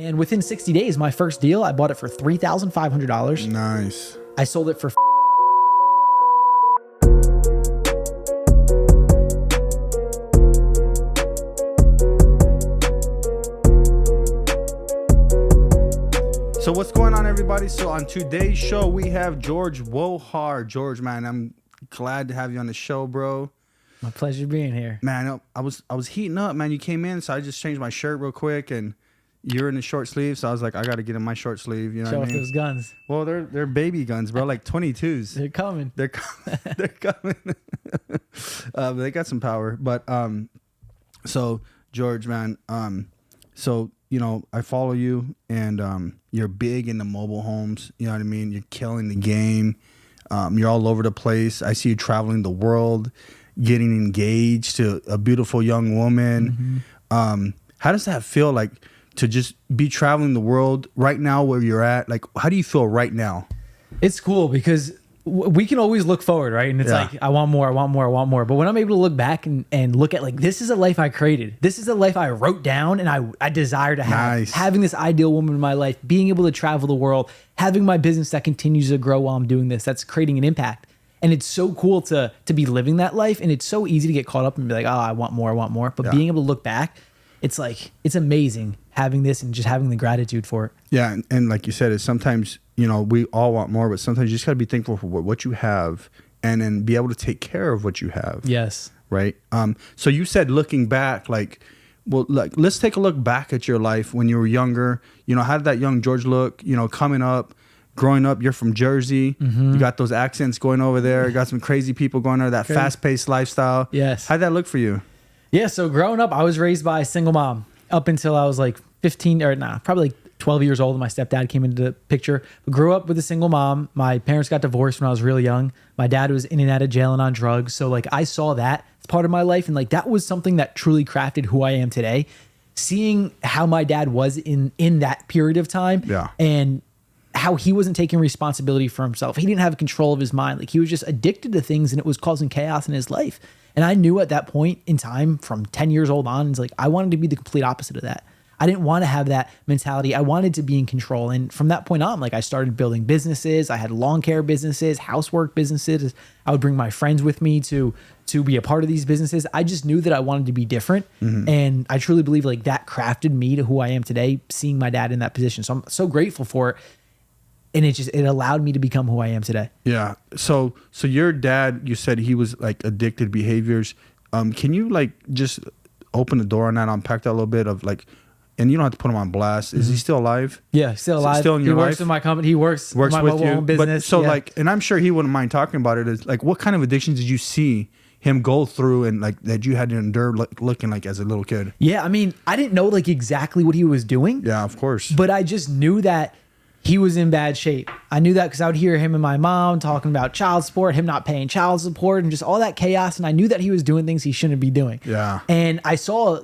And within 60 days, my first deal, I bought it for $3,500. Nice. I sold it for So what's going on, everybody? So on today's show, we have George Wohar. George, man, I'm glad to have you on the show, bro. My pleasure being here. Man, I was heating up, man. You came in, so I just changed my shirt real quick, and you're in the short sleeve, so I was like, I got to get in my short sleeve. You know Show what off I mean? those guns. Well, they're baby guns, bro, like 22s. They're coming. They're coming. They got some power, but so George, man, so you know, I follow you, and you're big into mobile homes. You know what I mean? You're killing the game. You're all over the place. I see you traveling the world, getting engaged to a beautiful young woman. Mm-hmm. How does that feel, like, to just be traveling the world right now where you're at? Like, how do you feel right now? It's cool because we can always look forward, right? And it's like, I want more, I want more, I want more. But when I'm able to look back and look at, like, this is a life I created. This is a life I wrote down and I desire to have. Nice. Having this ideal woman in my life, being able to travel the world, having my business that continues to grow while I'm doing this, that's creating an impact. And it's so cool to be living that life. And it's so easy to get caught up and be like, oh, I want more, I want more. But being able to look back, it's like, it's amazing having this and just having the gratitude for it. Yeah. And like you said, it's sometimes, you know, we all want more, but sometimes you just got to be thankful for what you have and then be able to take care of what you have. Yes. Right. So you said looking back, like, well, like, let's take a look back at your life when you were younger. You know, how did that young George look, you know, coming up, growing up? You're from Jersey. Mm-hmm. You got those accents going over there. You got some crazy people going there, that fast-paced lifestyle. Yes. How'd that look for you? Yeah, so growing up, I was raised by a single mom up until I was like 15 or probably like 12 years old. My stepdad came into the picture. But grew up with a single mom. My parents got divorced when I was really young. My dad was in and out of jail and on drugs. So like I saw that as part of my life. And like that was something that truly crafted who I am today. Seeing how my dad was in that period of time and how he wasn't taking responsibility for himself. He didn't have control of his mind. Like he was just addicted to things and it was causing chaos in his life. And I knew at that point in time from 10 years old on, it's like, I wanted to be the complete opposite of that. I didn't want to have that mentality. I wanted to be in control. And from that point on, like I started building businesses. I had lawn care businesses, housework businesses. I would bring my friends with me to be a part of these businesses. I just knew that I wanted to be different. Mm-hmm. And I truly believe like that crafted me to who I am today, seeing my dad in that position. So I'm so grateful for it. And it allowed me to become who I am today. Yeah. So your dad, you said he was like addicted behaviors. Can you like just open the door on that, unpack that a little bit of like, and you don't have to put him on blast. Is he still alive? Yeah, still alive. Still in your life? He works in my company. He works in my with mobile you. home business. But so like, and I'm sure he wouldn't mind talking about it. Is like, what kind of addictions did you see him go through and like that you had to endure looking like as a little kid? Yeah, I mean, I didn't know like exactly what he was doing. Yeah, of course. But I just knew that he was in bad shape. I knew that because I would hear him and my mom talking about child support, him not paying child support, and just all that chaos. And I knew that he was doing things he shouldn't be doing. Yeah. And I saw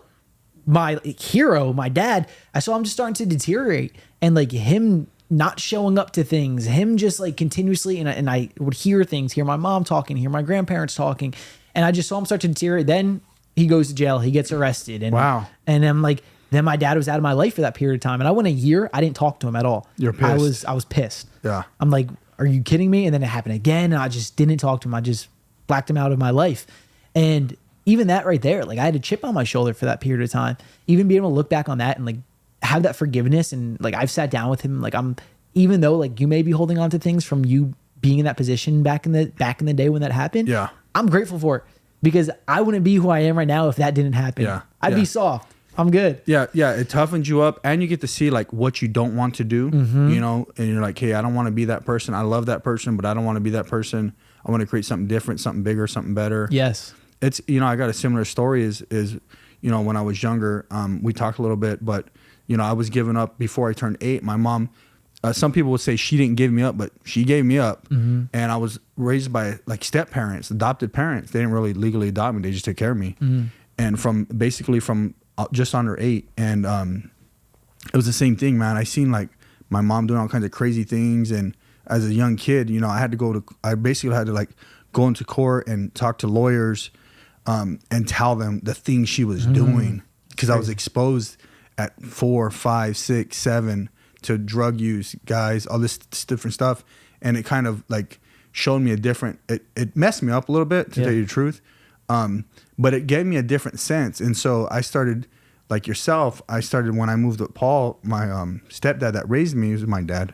my hero, my dad, I saw him just starting to deteriorate and like him not showing up to things, him just like continuously. And I would hear things, hear my mom talking, hear my grandparents talking. And I just saw him start to deteriorate. Then he goes to jail, he gets arrested. And, wow. And I'm like, then my dad was out of my life for that period of time. And I went a year, I didn't talk to him at all. You're pissed. I was pissed. Yeah. I'm like, are you kidding me? And then it happened again. And I just didn't talk to him. I just blacked him out of my life. And even that right there, like I had a chip on my shoulder for that period of time. Even being able to look back on that and like have that forgiveness. And like I've sat down with him. Like even though like you may be holding on to things from you being in that position back in the day when that happened. Yeah. I'm grateful for it because I wouldn't be who I am right now if that didn't happen. Yeah. I'd be soft. I'm good. Yeah. It toughens you up and you get to see like what you don't want to do, you know, and you're like, hey, I don't want to be that person. I love that person, but I don't want to be that person. I want to create something different, something bigger, something better. Yes. It's, you know, I got a similar story is, you know, when I was younger, we talked a little bit, but, you know, I was given up before I turned 8. My mom, some people would say she didn't give me up, but she gave me up. Mm-hmm. And I was raised by like step parents, adopted parents. They didn't really legally adopt me. They just took care of me. Mm-hmm. And from just under 8. And it was the same thing, man. I seen like my mom doing all kinds of crazy things. And as a young kid, you know, I basically had to like go into court and talk to lawyers and tell them the things she was doing because I was exposed at 4, 5, 6, 7 to drug use guys, all this different stuff. And it kind of like showed me a different, it messed me up a little bit to tell you the truth. But it gave me a different sense. And so I started, like yourself, I started when I moved with Paul, my stepdad that raised me, was my dad.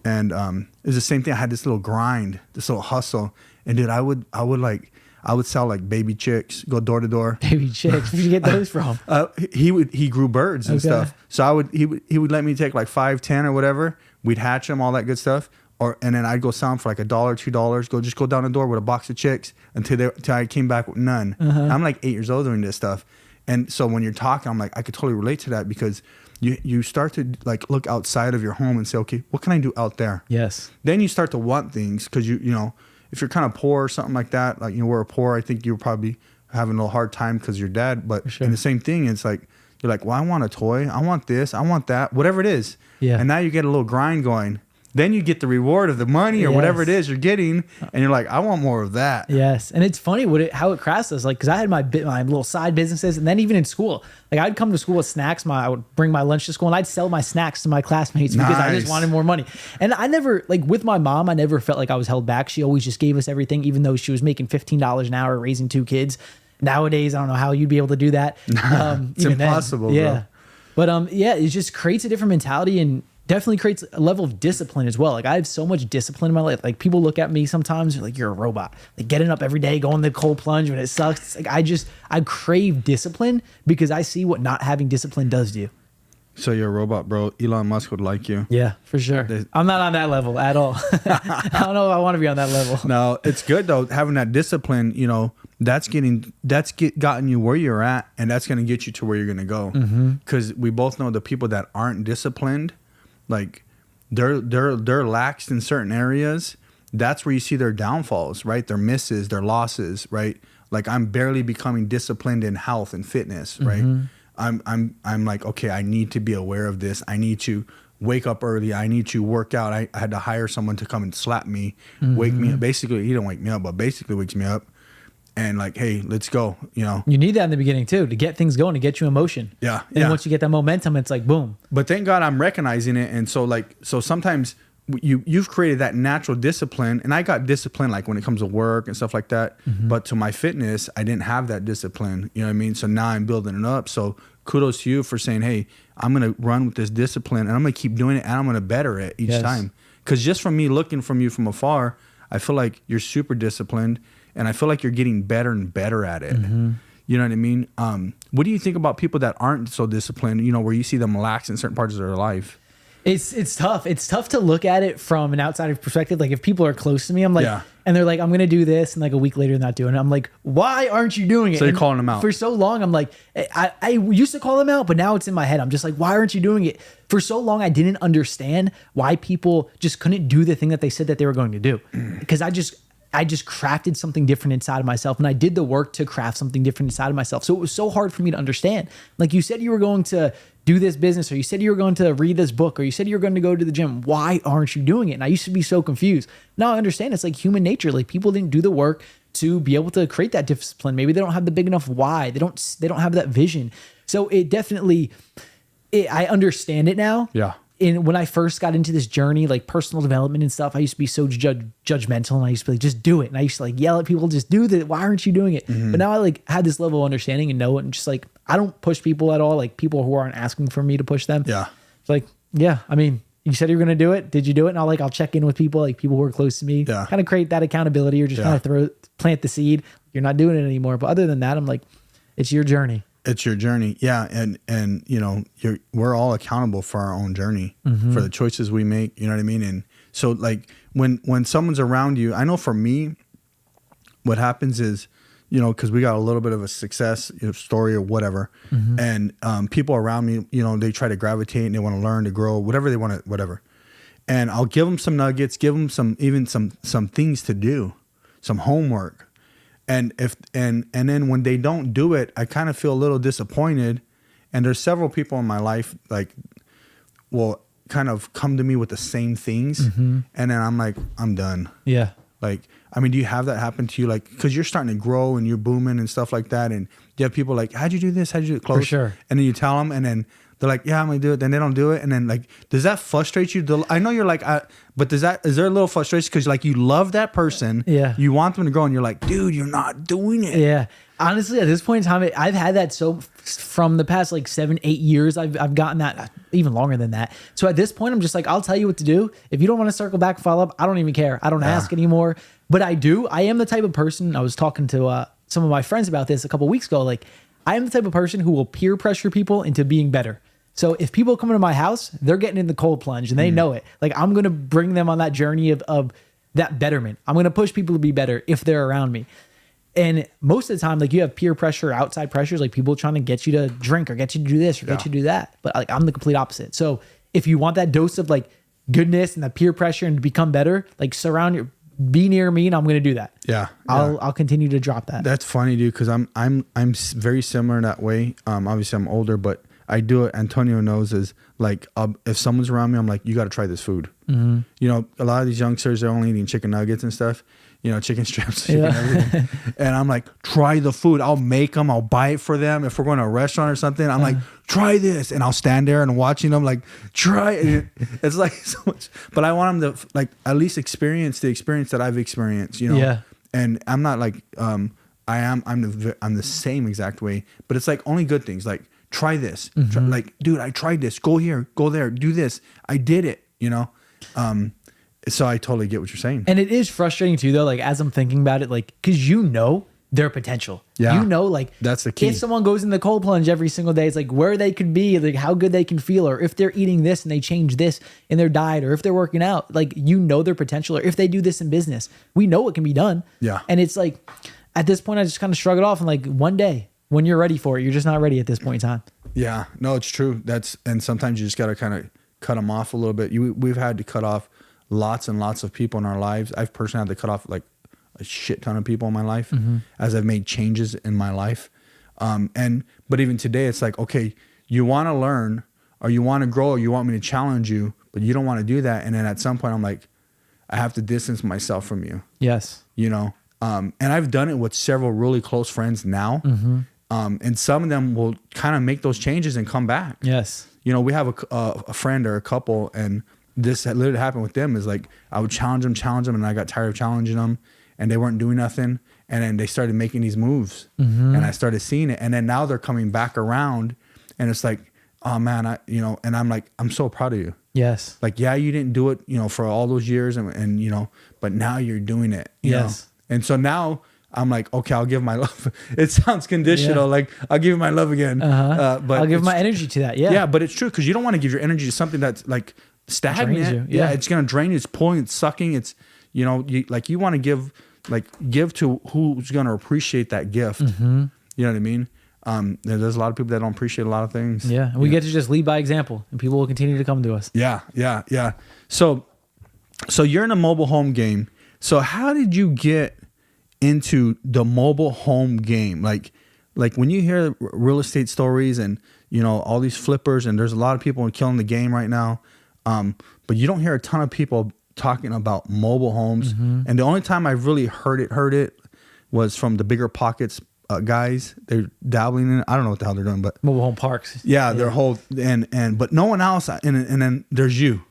And it was the same thing. I had this little grind, this little hustle. And dude, I would sell like baby chicks, go door to door. Baby chicks. Where'd you get those from? He grew birds and stuff. So he would let me take like 5, 10 or whatever. We'd hatch them, all that good stuff. And then I'd go sell them for like $1, $2. Go down the door with a box of chicks until I came back with none. I'm like 8 years old doing this stuff. And so when you're talking, I'm like, I could totally relate to that, because you start to like look outside of your home and say, okay, what can I do out there? Yes. Then you start to want things, because you know, if you're kind of poor or something like that, like, you know, we're poor, I think you're probably having a little hard time because you're dad. But in the same thing, it's like, you're like, well, I want a toy. I want this. I want that, whatever it is. Yeah. And now you get a little grind going. Then you get the reward of the money or whatever it is you're getting, and you're like, I want more of that. Yes, and it's funny how it crashed us. Like, because I had my little side businesses, and then even in school, like I'd come to school with snacks. I would bring my lunch to school, and I'd sell my snacks to my classmates because I just wanted more money. And I never, like with my mom, I never felt like I was held back. She always just gave us everything, even though she was making $15 an hour raising 2 kids. Nowadays, I don't know how you'd be able to do that. It's impossible. Yeah, bro. But it just creates a different mentality, and definitely creates a level of discipline as well. Like, I have so much discipline in my life. Like, people look at me sometimes, they're like, you're a robot. Like, getting up every day, going the cold plunge when it sucks. It's like, I crave discipline because I see what not having discipline does to you. So you're a robot, bro. Elon Musk would like you. Yeah, for sure. I'm not on that level at all. I don't know if I want to be on that level. No, it's good though. Having that discipline, you know, that's gotten you where you're at, and that's going to get you to where you're going to go. Because we both know the people that aren't disciplined, like they're lax in certain areas. That's where you see their downfalls, right? Their misses, their losses, right? Like, I'm barely becoming disciplined in health and fitness, right? I'm like, okay, I need to be aware of this. I need to wake up early. I need to work out. I had to hire someone to come and slap me, wake me up. Basically, he didn't wake me up, but basically wakes me up. And like, hey, let's go. You know, you need that in the beginning too, to get things going, to get you in motion. Yeah. And once you get that momentum, it's like boom. But thank God I'm recognizing it. And so sometimes you've created that natural discipline, and I got discipline like when it comes to work and stuff like that. But to my fitness, I didn't have that discipline. You know what I mean? So now I'm building it up. So kudos to you for saying, hey, I'm going to run with this discipline, and I'm going to keep doing it, and I'm going to better it each time. Because just from me looking from you from afar, I feel like you're super disciplined. And I feel like you're getting better and better at it. You know what I mean? What do you think about people that aren't so disciplined, you know, where you see them lax in certain parts of their life? It's tough. It's tough to look at it from an outsider perspective. Like, if people are close to me, I'm like, and they're like, I'm going to do this. And like a week later, they're not doing it. I'm like, why aren't you doing it? So you're calling them out. For so long, I'm like, I used to call them out, but now it's in my head. I'm just like, why aren't you doing it? For so long, I didn't understand why people just couldn't do the thing that they said that they were going to do. Because I just crafted something different inside of myself, and I did the work to craft something different inside of myself. So it was so hard for me to understand. Like, you said you were going to do this business, or you said you were going to read this book, or you said you were going to go to the gym. Why aren't you doing it? And I used to be so confused. Now I understand it's like human nature. Like, people didn't do the work to be able to create that discipline. Maybe they don't have the big enough why. They don't have that vision. So it definitely, I understand it now. Yeah. And when I first got into this journey, like personal development and stuff, I used to be so judgmental, and I used to be like, just do it. And I used to like yell at people, just do that. Why aren't you doing it? But now I like had this level of understanding and know it. And just like, I don't push people at all. Like, people who aren't asking for me to push them. Yeah. It's like, yeah, I mean, you said you were going to do it. Did you do it? And I'll check in with people, like people who are close to me, kind of create that accountability, or just kind of plant the seed. You're not doing it anymore. But other than that, I'm like, it's your journey. It's your journey. Yeah. And you know, we're all accountable for our own journey, for the choices we make, you know what I mean? And so like when someone's around you, I know for me, what happens is, you know, cause we got a little bit of a success story or whatever. And people around me, you know, they try to gravitate and they want to learn, to grow, whatever they want to, whatever. And I'll give them some nuggets, give them some things to do, some homework. And then when they don't do it, I kind of feel a little disappointed. And there's several people in my life like will kind of come to me with the same things, and then I'm like, I'm done. Yeah. Like, I mean, do you have that happen to you? Like, because you're starting to grow and you're booming and stuff like that, and you have people like, how'd you do this? How'd you do it? Close? For sure. And then you tell them, and then they're like, yeah, I'm gonna do it. Then they don't do it. And then like, does that frustrate you? I know you're like, but is there a little frustration? Because like you love that person. Yeah. You want them to grow and you're like, dude, you're not doing it. Yeah. Honestly, at this point in time, I've had that from the past like 7-8 years. I've gotten that even longer than that. So at this point, I'm just like, I'll tell you what to do. If you don't want to circle back and follow up, I don't even care. I don't ask anymore. But I do. I am the type of person. I was talking to some of my friends about this a couple weeks ago. Like, I am the type of person who will peer pressure people into being better. So if people come into my house, they're getting in the cold plunge and they know it. Like, I'm going to bring them on that journey of that betterment. I'm going to push people to be better if they're around me. And most of the time, like, you have peer pressure, outside pressures, like people trying to get you to drink or get you to do this or get you to do that. But like, I'm the complete opposite. So if you want that dose of like goodness and that peer pressure and to become better, like be near me and I'm going to do that. Yeah. I'll continue to drop that. That's funny, dude. Cause I'm very similar in that way. Obviously I'm older, but I do it. Antonio knows is like, if someone's around me, I'm like, you got to try this food. Mm-hmm. You know, a lot of these youngsters, they're only eating chicken nuggets and stuff. You know, chicken strips, everything. And I'm like, try the food. I'll make them. I'll buy it for them. If we're going to a restaurant or something, I'm like, try this. And I'll stand there and watching them like, try it. It's like so much. But I want them to like at least experience the experience that I've experienced, you know? Yeah. And I'm not like, I'm the same exact way. But it's like only good things. Like, try this. Mm-hmm. Like, dude, I tried this. Go here. Go there. Do this. I did it, you know? So I totally get what you're saying. And it is frustrating too, though, like as I'm thinking about it, like, because you know their potential. Yeah. You know, like, that's the key. If someone goes in the cold plunge every single day, it's like where they could be, like how good they can feel, or if they're eating this and they change this in their diet, or if they're working out, like, you know their potential, or if they do this in business, we know it can be done. Yeah. And it's like, at this point, I just kind of shrug it off and like, one day when you're ready for it, you're just not ready at this point in time. Yeah. No, it's true. And sometimes you just got to kind of cut them off a little bit. We've had to cut off lots and lots of people in our lives. I've personally had to cut off like a shit ton of people in my life as I've made changes in my life. But even today, it's like, okay, you want to learn or you want to grow or you want me to challenge you, but you don't want to do that. And then at some point I'm like, I have to distance myself from you. Yes. You know? And I've done it with several really close friends now. And some of them will kind of make those changes and come back. Yes. You know, we have a friend or a couple, and this had literally happened with them. Is like, I would challenge them, and I got tired of challenging them, and they weren't doing nothing. And then they started making these moves, and I started seeing it. And then now they're coming back around, and it's like, oh man, and I'm like, I'm so proud of you. Yes. Like, yeah, you didn't do it, you know, for all those years, and you know, but now you're doing it. You know? And so now I'm like, okay, I'll give my love. It sounds conditional. Like, I'll give you my love again. But I'll give my energy to that. Yeah. Yeah, but it's true, because you don't want to give your energy to something that's like stagnant. You. Yeah, it's gonna drain you. It's pulling. It's sucking. It's, you know, you want to give to who's gonna appreciate that gift. You know what I mean? There's a lot of people that don't appreciate a lot of things. Yeah, and we get to just lead by example, and people will continue to come to us. Yeah. So you're in a mobile home game. So how did you get into the mobile home game? Like when you hear real estate stories and, you know, all these flippers, and there's a lot of people killing the game right now. But you don't hear a ton of people talking about mobile homes. And the only time I've really heard it was from the Bigger Pockets guys. They're dabbling in it. I don't know what the hell they're doing, but mobile home parks. Yeah, their whole, but no one else. And then there's you.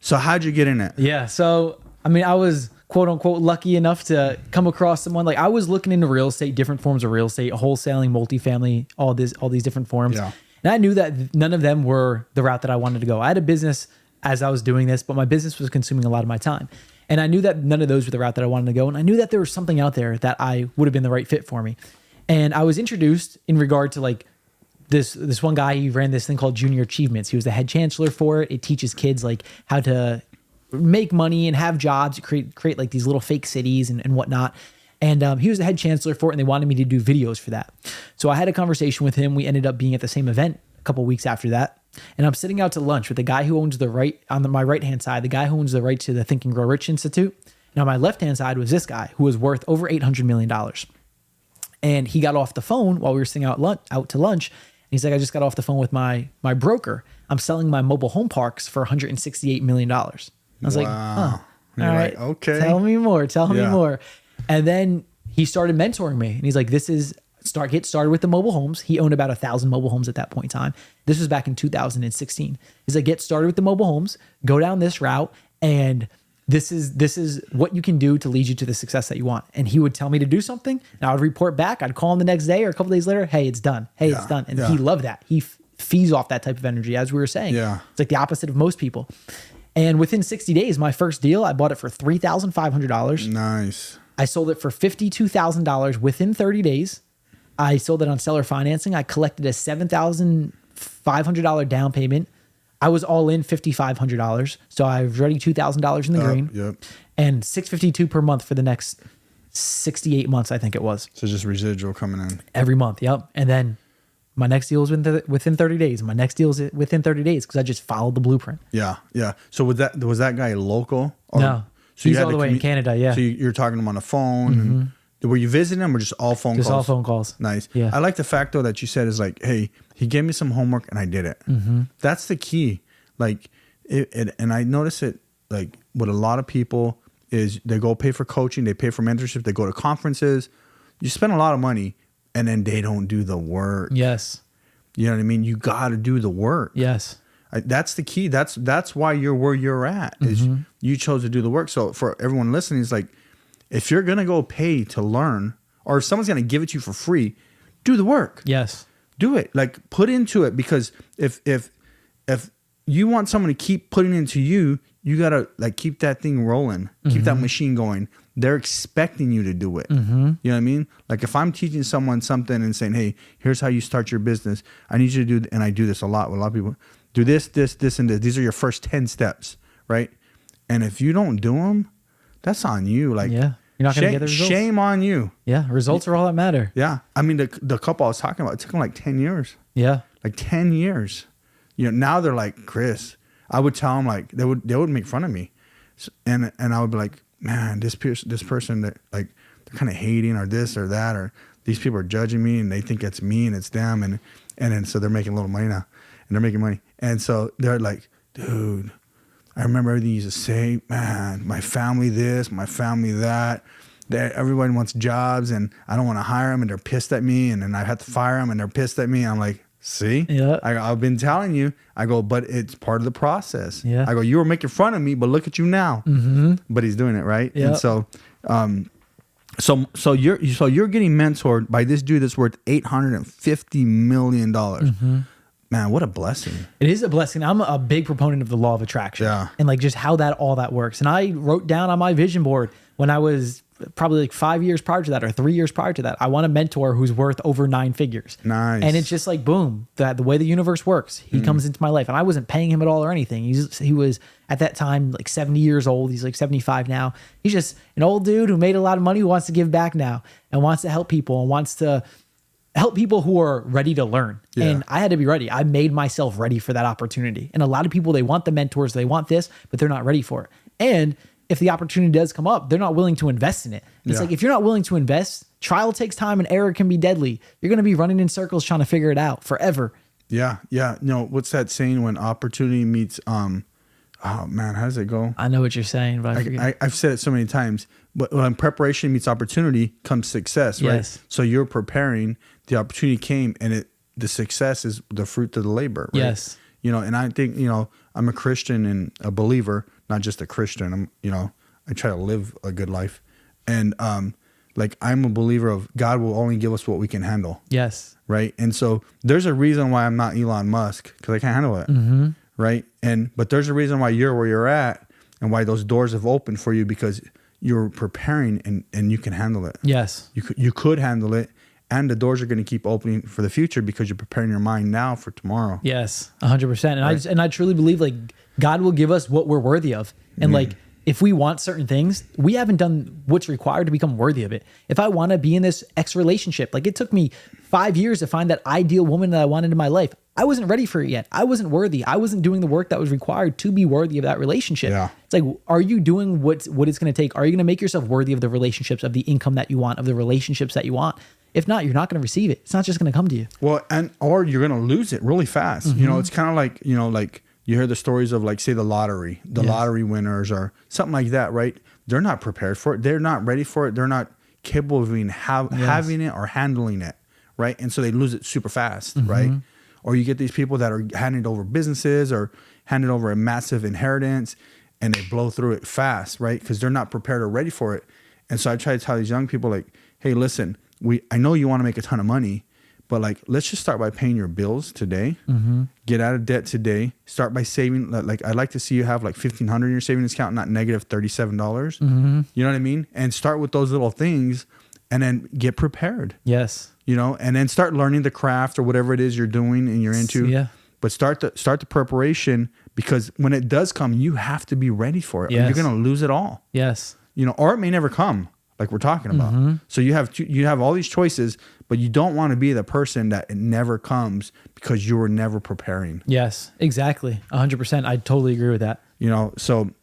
So how'd you get in it? Yeah. So, I mean, I was quote unquote lucky enough to come across someone. Like, I was looking into real estate, different forms of real estate, wholesaling, multifamily, all these different forms. Yeah. And I knew that none of them were the route that I wanted to go. I had a business as I was doing this, but my business was consuming a lot of my time. And I knew that none of those were the route that I wanted to go. And I knew that there was something out there that I would have been the right fit for me. And I was introduced in regard to like this one guy. He ran this thing called Junior Achievements. He was the head chancellor for it. It teaches kids like how to make money and have jobs, create like these little fake cities and whatnot. And he was the head chancellor for it, and they wanted me to do videos for that. So I had a conversation with him. We ended up being at the same event a couple of weeks after that. And I'm sitting out to lunch with the guy who owns my right-hand side, the guy who owns the right to the Think and Grow Rich Institute. And on my left-hand side was this guy who was worth over $800 million. And he got off the phone while we were sitting out to lunch. And he's like, I just got off the phone with my broker. I'm selling my mobile home parks for $168 million. I was like, all right, okay. Tell me more. And then he started mentoring me. And he's like, this is get started with the mobile homes. He owned about 1,000 mobile homes at that point in time. This was back in 2016. He's like, get started with the mobile homes, go down this route, and this is what you can do to lead you to the success that you want. And he would tell me to do something, and I would report back. I'd call him the next day or a couple days later. Hey, it's done. Hey, it's done. And he loved that. He feeds off that type of energy, as we were saying. Yeah. It's like the opposite of most people. And within 60 days, my first deal, I bought it for $3,500. Nice. I sold it for $52,000 within 30 days. I sold it on seller financing. I collected a $7,500 down payment. I was all in $5,500. So I was already $2,000 in the green. Yep. And $652 per month for the next 68 months, I think it was. So just residual coming in. Every month, yep. And then my next deal was within 30 days. My next deal was within 30 days because I just followed the blueprint. Yeah, yeah. So was that guy local? Or, No. so he's all the way in Canada, yeah. So you're talking to him on the phone. Mm-hmm. And were you visiting him or just all phone calls? Just all phone calls. Nice. Yeah. I like the fact, though, that you said is like, hey, he gave me some homework and I did it. Mm-hmm. That's the key. Like, and I notice it, like, with a lot of people is they go pay for coaching, they pay for mentorship, they go to conferences. You spend a lot of money and then they don't do the work. Yes. You know what I mean? You got to do the work. Yes. That's the key. That's why you're where you're at is you chose to do the work. So for everyone listening, it's like, if you're going to go pay to learn, or if someone's going to give it to you for free, do the work. Yes. Do it. Like, put into it, because if you want someone to keep putting into you, you got to like keep that thing rolling, keep that machine going. They're expecting you to do it. You know what I mean? Like, if I'm teaching someone something and saying, hey, here's how you start your business. I need you to do, and I do this a lot with a lot of people, do this, this, this, and this. These are your first 10 steps, right? And if you don't do them, that's on you. Like, yeah. You're not going to get the results. Shame on you. Yeah. Results are all that matter. Yeah. I mean, the couple I was talking about, it took them like 10 years. Yeah. Like 10 years. You know, now they're like, Chris, I would tell them, like, they would make fun of me. And I would be like, man, this person that, like, they're kind of hating or this or that, or these people are judging me and they think it's me and it's them. And then so they're making a little money now and they're making money. And so they're like, dude, I remember everything you used to say, man, my family this, my family that. Everyone wants jobs and I don't want to hire them and they're pissed at me. And then I have to fire them and they're pissed at me. I'm like, see, I've been telling you. I go, but it's part of the process. Yeah. I go, you were making fun of me, but look at you now. But he's doing it, right? Yeah. And so, so you're getting mentored by this dude that's worth $850 million. Man, what a blessing. It is a blessing. I'm a big proponent of the law of attraction. Yeah. And like just how all that works. And I wrote down on my vision board when I was probably like 5 years prior to that or 3 years prior to that, I want a mentor who's worth over 9 figures. Nice. And it's just like, boom, the way the universe works, he comes into my life and I wasn't paying him at all or anything. He was at that time like 70 years old. He's like 75 now. He's just an old dude who made a lot of money, who wants to give back now and wants to help people and wants to help people who are ready to learn. Yeah. And I had to be ready. I made myself ready for that opportunity. And a lot of people, they want the mentors, they want this, but they're not ready for it. And if the opportunity does come up, they're not willing to invest in it. It's like, if you're not willing to invest, trial takes time and error can be deadly. You're going to be running in circles trying to figure it out forever. Yeah. Yeah. No, what's that saying when opportunity meets, oh man, how does it go? I know what you're saying, but I forget. I've said it so many times, but when preparation meets opportunity comes success, right? Yes. So you're preparing, the opportunity came, and the success is the fruit of the labor, right? Yes. You know, and I think, you know, I'm a Christian and a believer, not just a Christian. I'm, you know, I try to live a good life. And like, I'm a believer of God will only give us what we can handle. Yes. Right. And so there's a reason why I'm not Elon Musk, because I can't handle it. Right. But there's a reason why you're where you're at and why those doors have opened for you, because you're preparing and you can handle it. Yes. You could handle it. And the doors are going to keep opening for the future because you're preparing your mind now for tomorrow. Yes, 100%. And I truly believe like God will give us what we're worthy of. And like, if we want certain things, we haven't done what's required to become worthy of it. If I want to be in this X relationship, like it took me 5 years to find that ideal woman that I wanted in my life. I wasn't ready for it yet. I wasn't worthy. I wasn't doing the work that was required to be worthy of that relationship. Yeah. It's like, are you doing what it's going to take? Are you going to make yourself worthy of the relationships, of the income that you want, of the relationships that you want? If not, you're not going to receive it. It's not just going to come to you. Well, or you're going to lose it really fast. You know, it's kind of like, you know, like you hear the stories of like, say the lottery winners or something like that, right? They're not prepared for it. They're not ready for it. They're not capable of even having it or handling it. right? And so they lose it super fast, right? Or you get these people that are handing over businesses or handing over a massive inheritance and they blow through it fast, right? Because they're not prepared or ready for it. And so I try to tell these young people like, hey, listen, I know you want to make a ton of money, but like, let's just start by paying your bills today. Get out of debt today. Start by saving. Like, I'd like to see you have like $1,500 in your savings account, not negative $37. You know what I mean? And start with those little things and then get prepared. Yes. You know, and then start learning the craft or whatever it is you're doing and you're into. Yeah. But start the preparation, because when it does come, you have to be ready for it. Or you're going to lose it all. Yes. You know, or it may never come, like we're talking about. So you have all these choices, but you don't want to be the person that it never comes because you were never preparing. Yes, exactly. 100%. I totally agree with that. You know, so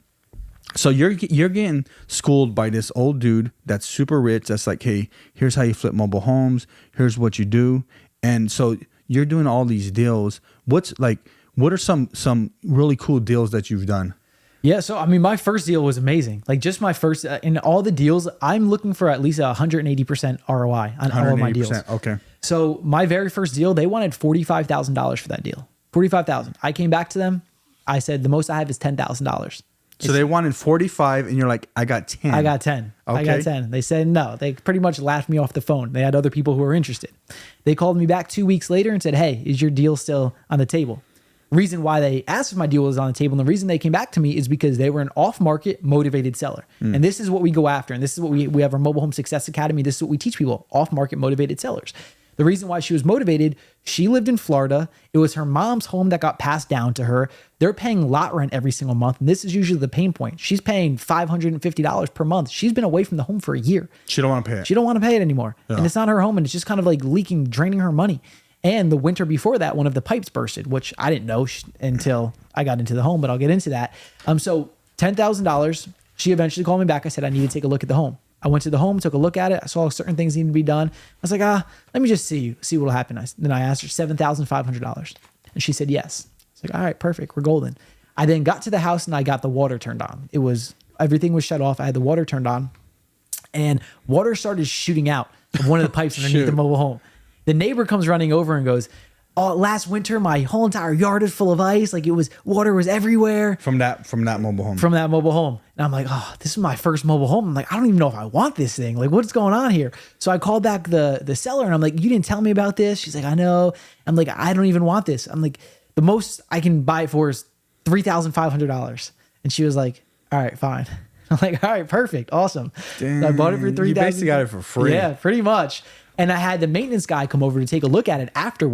you're getting schooled by this old dude that's super rich. That's like, hey, here's how you flip mobile homes. Here's what you do. And so you're doing all these deals. What are some really cool deals that you've done? Yeah. So, I mean, my first deal was amazing. Like just my first, in all the deals, I'm looking for at least 180% ROI on all of my deals. Okay. So my very first deal, they wanted $45,000 for that deal. $45,000. I came back to them. I said, the most I have is $10,000. So they wanted 45 and you're like, I got 10. I got 10. Okay. I got 10. They said no. They pretty much laughed me off the phone. They had other people who were interested. They called me back 2 weeks later and said, hey, is your deal still on the table? Reason why they asked if my deal was on the table, and the reason they came back to me is because they were an off-market motivated seller. And this is what we go after. And this is what we have our Mobile Home Success Academy. This is what we teach people, off-market motivated sellers. The reason why she was motivated, she lived in Florida. It was her mom's home that got passed down to her. They're paying lot rent every single month. And this is usually the pain point. She's paying $550 per month. She's been away from the home for a year. She don't want to pay it. She don't want to pay it anymore. Yeah. And it's not her home. And it's just kind of like leaking, draining her money. And the winter before that, one of the pipes bursted, which I didn't know until I got into the home, but I'll get into that. So $10,000, she eventually called me back. I said, I need to take a look at the home. I went to the home, took a look at it. I saw certain things needed to be done. I was like, let me just see what'll happen. Then I asked her $7,500 and she said, yes. I was like, all right, perfect. We're golden. I then got to the house and I got the water turned on. Everything was shut off. I had the water turned on and water started shooting out of one of the pipes underneath the mobile home. The neighbor comes running over and goes, oh, last winter, my whole entire yard is full of ice. Like water was everywhere. From that mobile home. From that mobile home. And I'm like, oh, this is my first mobile home. I'm like, I don't even know if I want this thing. Like, what's going on here? So I called back the seller and I'm like, you didn't tell me about this. She's like, I know. I'm like, I don't even want this. I'm like, the most I can buy it for is $3,500. And she was like, all right, fine. I'm like, all right, perfect. Awesome. Damn, so I bought it for $3,000. You basically got it for free. Yeah, pretty much. And I had the maintenance guy come over to take a look at it after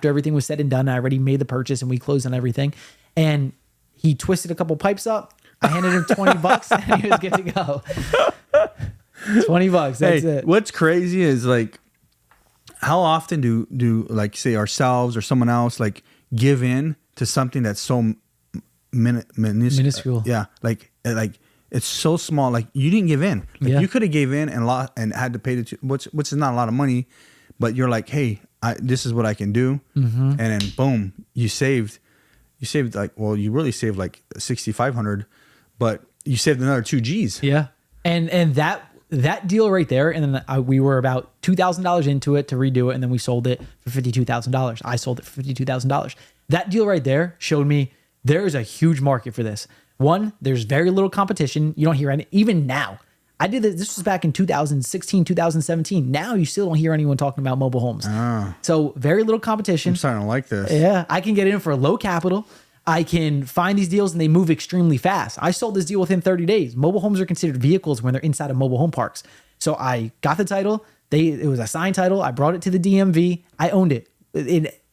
everything was said and done. I already made the purchase and we closed on everything. And he twisted a couple pipes up. I handed him $20 and he was good to go. $20. That's it. What's crazy is like, how often do like say ourselves or someone else like give in to something that's so minuscule? Yeah. Like it's so small. Like you didn't give in. Like you could have gave in and had to pay which is not a lot of money, but you're like, hey, this is what I can do, and then boom, you saved like, well, you really saved like $6,500, but you saved another 2 G's. Yeah, and that deal right there, and then we were about $2,000 into it to redo it, and then we sold it for $52,000. I sold it for $52,000. That deal right there showed me there is a huge market for this. One, there's very little competition. You don't hear any, even now. I did this. This was back in 2016, 2017. Now you still don't hear anyone talking about mobile homes. So very little competition. I'm starting to like this. Yeah. I can get in for low capital. I can find these deals and they move extremely fast. I sold this deal within 30 days. Mobile homes are considered vehicles when they're inside of mobile home parks. So I got the title. It was a signed title. I brought it to the DMV. I owned it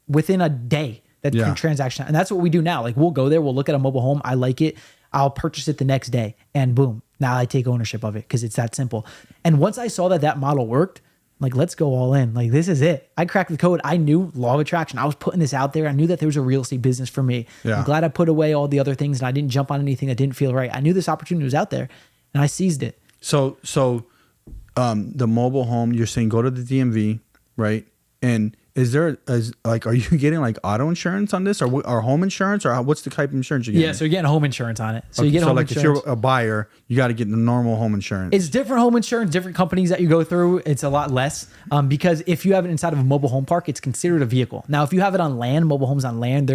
within a day. That transaction. And that's what we do now. Like we'll go there, we'll look at a mobile home. I like it. I'll purchase it the next day and boom. Now I take ownership of it because it's that simple. And once I saw that model worked, I'm like, let's go all in. Like this is it. I cracked the code. I knew law of attraction. I was putting this out there. I knew that there was a real estate business for me. Yeah. I'm glad I put away all the other things and I didn't jump on anything that didn't feel right. I knew this opportunity was out there and I seized it. So the mobile home, you're saying go to the DMV, right? And are you getting like auto insurance on this or home insurance or what's the type of insurance you get? Yeah, so you're getting home insurance on it. So Okay, you get home like insurance. if you're a buyer, you got to get the normal home insurance. It's different home insurance, different companies that you go through. It's a lot less because if you have it inside of a mobile home park, it's considered a vehicle. Now, if you have it on land, mobile homes on land,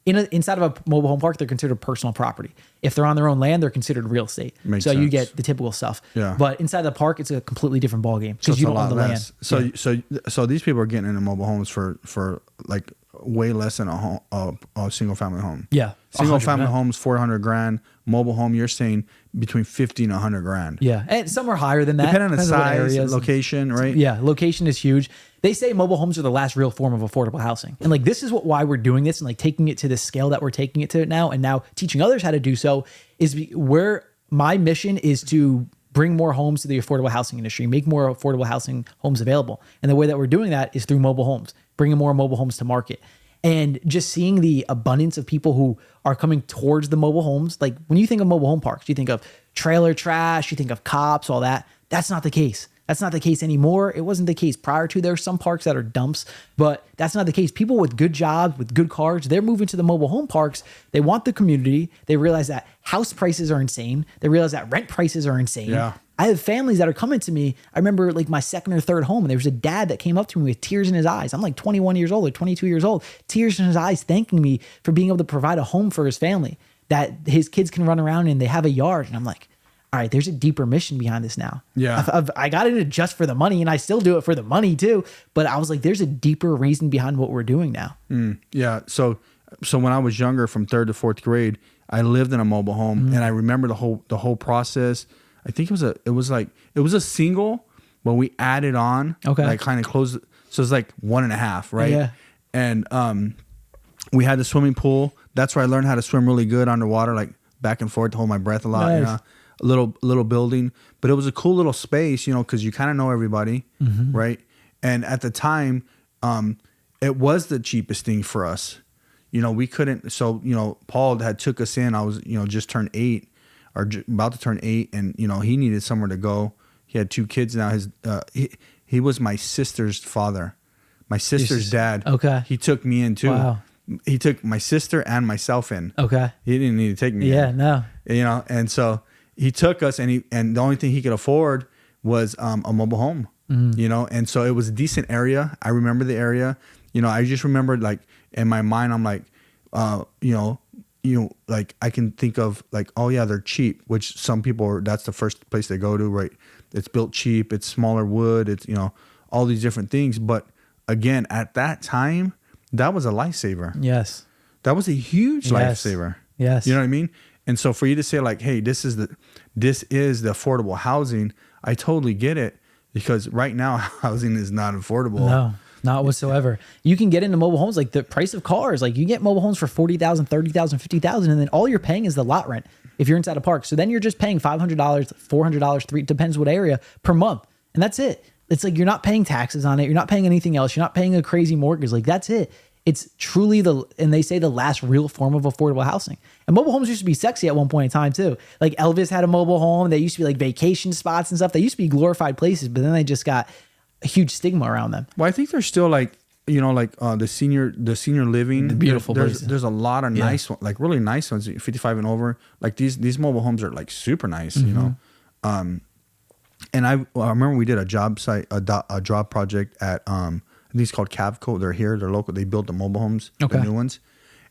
inside of a mobile home park, they're considered personal property. If they're on their own land, they're considered real estate. Makes so you sense. get the typical stuff. Yeah. But inside the park, it's a completely different ballgame So because it's you a don't own lot the less. land. So these people are getting into mobile homes for like way less than a single family home. Yeah. Single family 100%. homes, $400,000. Mobile home, you're saying between 50 and $100,000. Yeah. And some are higher than that. Depending on the Depends what size, areas. location, right? Yeah, location is huge. They say mobile homes are the last real form of affordable housing. And like this is why we're doing this and like taking it to the scale that we're taking it to now and now teaching others how to do so is where my mission is to bring more homes to the affordable housing industry, make more affordable housing homes available. And the way that we're doing that is through mobile homes, bringing more mobile homes to market. And just seeing the abundance of people who are coming towards the mobile homes. Like when you think of mobile home parks, you think of trailer trash, you think of cops, all that. That's not the case. That's not the case anymore. It wasn't the case prior to. There are some parks that are dumps, but that's not the case. People with good jobs, with good cars, they're moving to the mobile home parks. They want the community. They realize that house prices are insane. They realize that rent prices are insane. Yeah. I have families that are coming to me. I remember like my second or third home, and there was a dad that came up to me with tears in his eyes. I'm like 21 years old or 22 years old, tears in his eyes, thanking me for being able to provide a home for his family, that his kids can run around and they have a yard. And I'm like, all right, there's a deeper mission behind this now. Yeah. I got into it just for the money, and I still do it for the money too. But I was like, there's a deeper reason behind what we're doing now. Yeah. So when I was younger, from 3rd to 4th grade, I lived in a mobile home, and I remember the whole process. I think it was a single, but we added on. Okay. Like kind of closed. So it's like 1.5, right? Yeah. And we had the swimming pool. That's where I learned how to swim really good underwater, like back and forth to hold my breath a lot. Nice. You know? A little building, but it was a cool little space, you know, because you kind of know everybody, right? And at the time, it was the cheapest thing for us. You know, we couldn't. So you know, Paul had took us in. I was just turned 8 or about to turn 8, and you know he needed somewhere to go. He had 2 kids now. He was my sister's father, my sister's dad. Okay. He took me in too. Wow. He took my sister and myself in. Okay. He didn't need to take me in. Yeah, no. You know, and so he took us, and the only thing he could afford was a mobile home. You know, and so it was a decent area. I remember the area. You know, I just remembered like in my mind, I'm like, like I can think of like, oh yeah, they're cheap, which some people that's the first place they go to, right? It's built cheap. It's smaller wood. It's all these different things. But again, at that time, that was a lifesaver. Yes. That was a huge lifesaver. Yes. You know what I mean? And so for you to say like, hey, this is the affordable housing, I totally get it, because right now housing is not affordable. No, not whatsoever. You can get into mobile homes, like the price of cars. Like you get mobile homes for $40,000, $30,000, $50,000, and then all you're paying is the lot rent if you're inside a park. So then you're just paying $500, $400, depends what area, per month. And that's it. It's like you're not paying taxes on it. You're not paying anything else. You're not paying a crazy mortgage. Like that's it. It's truly and they say the last real form of affordable housing. And mobile homes used to be sexy at one point in time too. Like Elvis had a mobile home. They used to be like vacation spots and stuff. They used to be glorified places, but then they just got a huge stigma around them. Well, I think there's still like, the senior living, The beautiful places. There's a lot of nice ones, like really nice ones, 55 and over. Like these mobile homes are like super nice, you know? And I remember we did a job site, a job project at, I think it's called Cavco. They're here. They're local. They built the mobile homes, Okay. the new ones.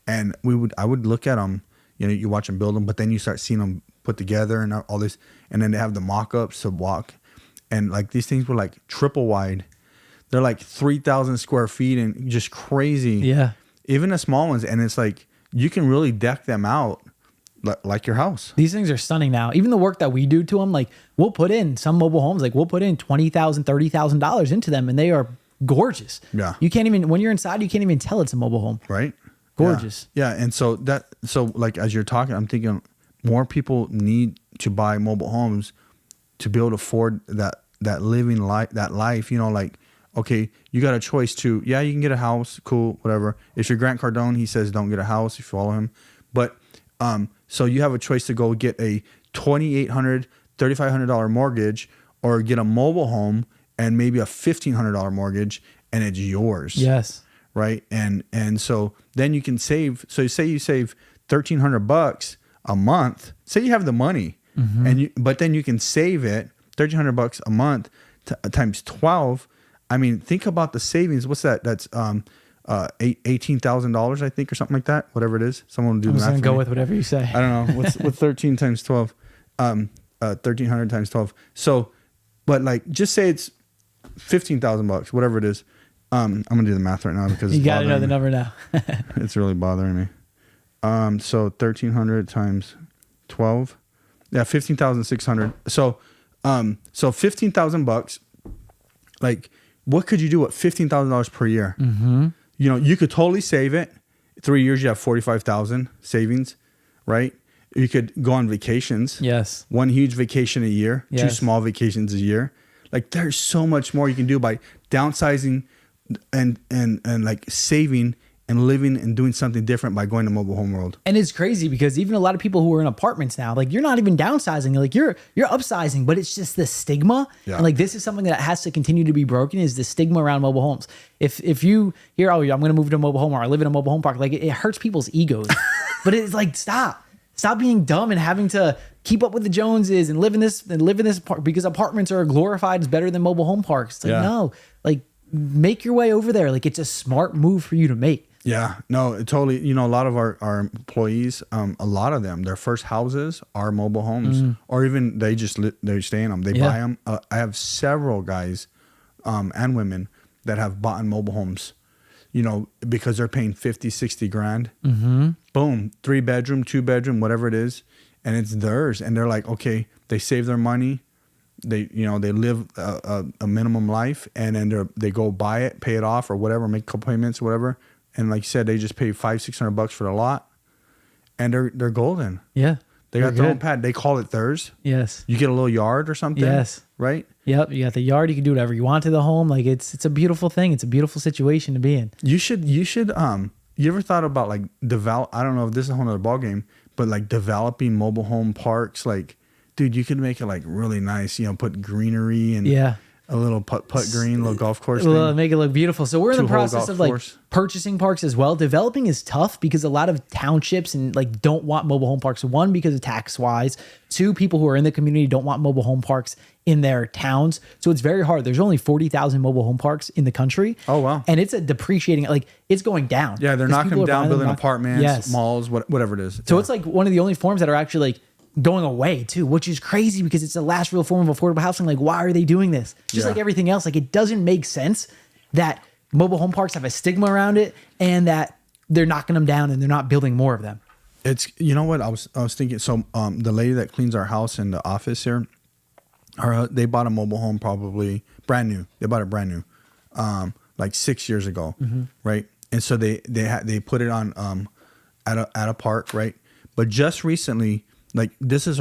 And I would look at them, you watch them build them, but then you start seeing them put together and all this. And then they have the mock-ups to walk. And like these things were like triple wide. They're like 3,000 square feet and just crazy. Yeah. Even the small ones. And it's like, you can really deck them out like your house. These things are stunning now. Even the work that we do to them, like we'll put in some mobile homes, like we'll put in $20,000, $30,000 into them, and they are gorgeous. Yeah. You can't even, when you're inside, you can't even tell it's a mobile home. Right? Gorgeous. Yeah. And so like as you're talking, I'm thinking more people need to buy mobile homes to be able to afford that living life, that life, like, okay, you got a choice to, yeah, you can get a house, cool, whatever. If you're Grant Cardone, he says don't get a house if you follow him. But so you have a choice to go get a $2,800, $3,500 mortgage, or get a mobile home and maybe a $1,500 mortgage, and it's yours. Yes. Right. And so then you can save. So say you save $1,300 a month. Say you have the money, but then you can save it $1,300 a month times 12. I mean, think about the savings. What's that? That's $18,000, I think, or something like that. Whatever it is. Someone will do the math. I'm just gonna go with whatever you say. I don't know. What's 13 times 12? 1,300 times 12. So, but like, just say it's $15,000, whatever it is. I'm gonna do the math right now because you gotta know the number now. It's really bothering me. So 1,300 times 12. Yeah, 15,600. So $15,000. Like, what could you do with $15,000 per year? You know, you could totally save it. 3 years, you have 45,000 savings, right? You could go on vacations. Yes. One huge vacation a year, Yes. 2 small vacations a year. Like, there's so much more you can do by downsizing and like saving and living and doing something different by going to mobile home world. And it's crazy because even a lot of people who are in apartments now, like, you're not even downsizing, like you're upsizing, but it's just the stigma. Yeah. And like, this is something that has to continue to be broken, is the stigma around mobile homes. If you hear, oh, I'm going to move to a mobile home, or I live in a mobile home park, like, it hurts people's egos. But it's like, stop being dumb and having to keep up with the Joneses and live in this park because apartments are glorified as better than mobile home parks. It's like, no, like, make your way over there. Like, it's a smart move for you to make. Yeah, no, it totally. You know, a lot of our employees, a lot of them, their first houses are mobile homes, or even they stay in them. They buy them. I have several guys and women that have bought in mobile homes, you know, because they're paying 50, 60 grand. Boom, 3-bedroom, 2-bedroom, whatever it is, and it's theirs. And they're like, okay, they save their money. They live a minimum life, and then they go buy it, pay it off, or whatever, make a couple payments, whatever. And like you said, they just pay $500-$600 for the lot, and they're golden. Yeah, they got their own pad. They call it theirs. Yes, you get a little yard or something. Yes, right. Yep, you got the yard. You can do whatever you want to the home. Like, it's a beautiful thing. It's a beautiful situation to be in. You should. You ever thought about like develop? I don't know if this is a whole other ball game, but like developing mobile home parks. Like, dude, you could make it like really nice. You know, put greenery and a little putt green, little golf course. Make it look beautiful. So we're in the process of like purchasing parks as well. Developing is tough because a lot of townships and like don't want mobile home parks. One, because of tax wise. Two, people who are in the community don't want mobile home parks in their towns. So it's very hard. There's only 40,000 mobile home parks in the country. Oh, wow. And it's a depreciating, like, it's going down. Yeah, they're knocking them down, building apartments, malls, whatever it is. So it's like one of the only forms that are actually like going away too, which is crazy because it's the last real form of affordable housing. Like, why are they doing this? Just like everything else, like, it doesn't make sense that mobile home parks have a stigma around it and that they're knocking them down and they're not building more of them. It's, you know what I was thinking. So the lady that cleans our house in the office here, they bought a mobile home probably brand new. They bought it brand new, like 6 years ago, right? And so they put it on at a park, right? But just recently, like, this is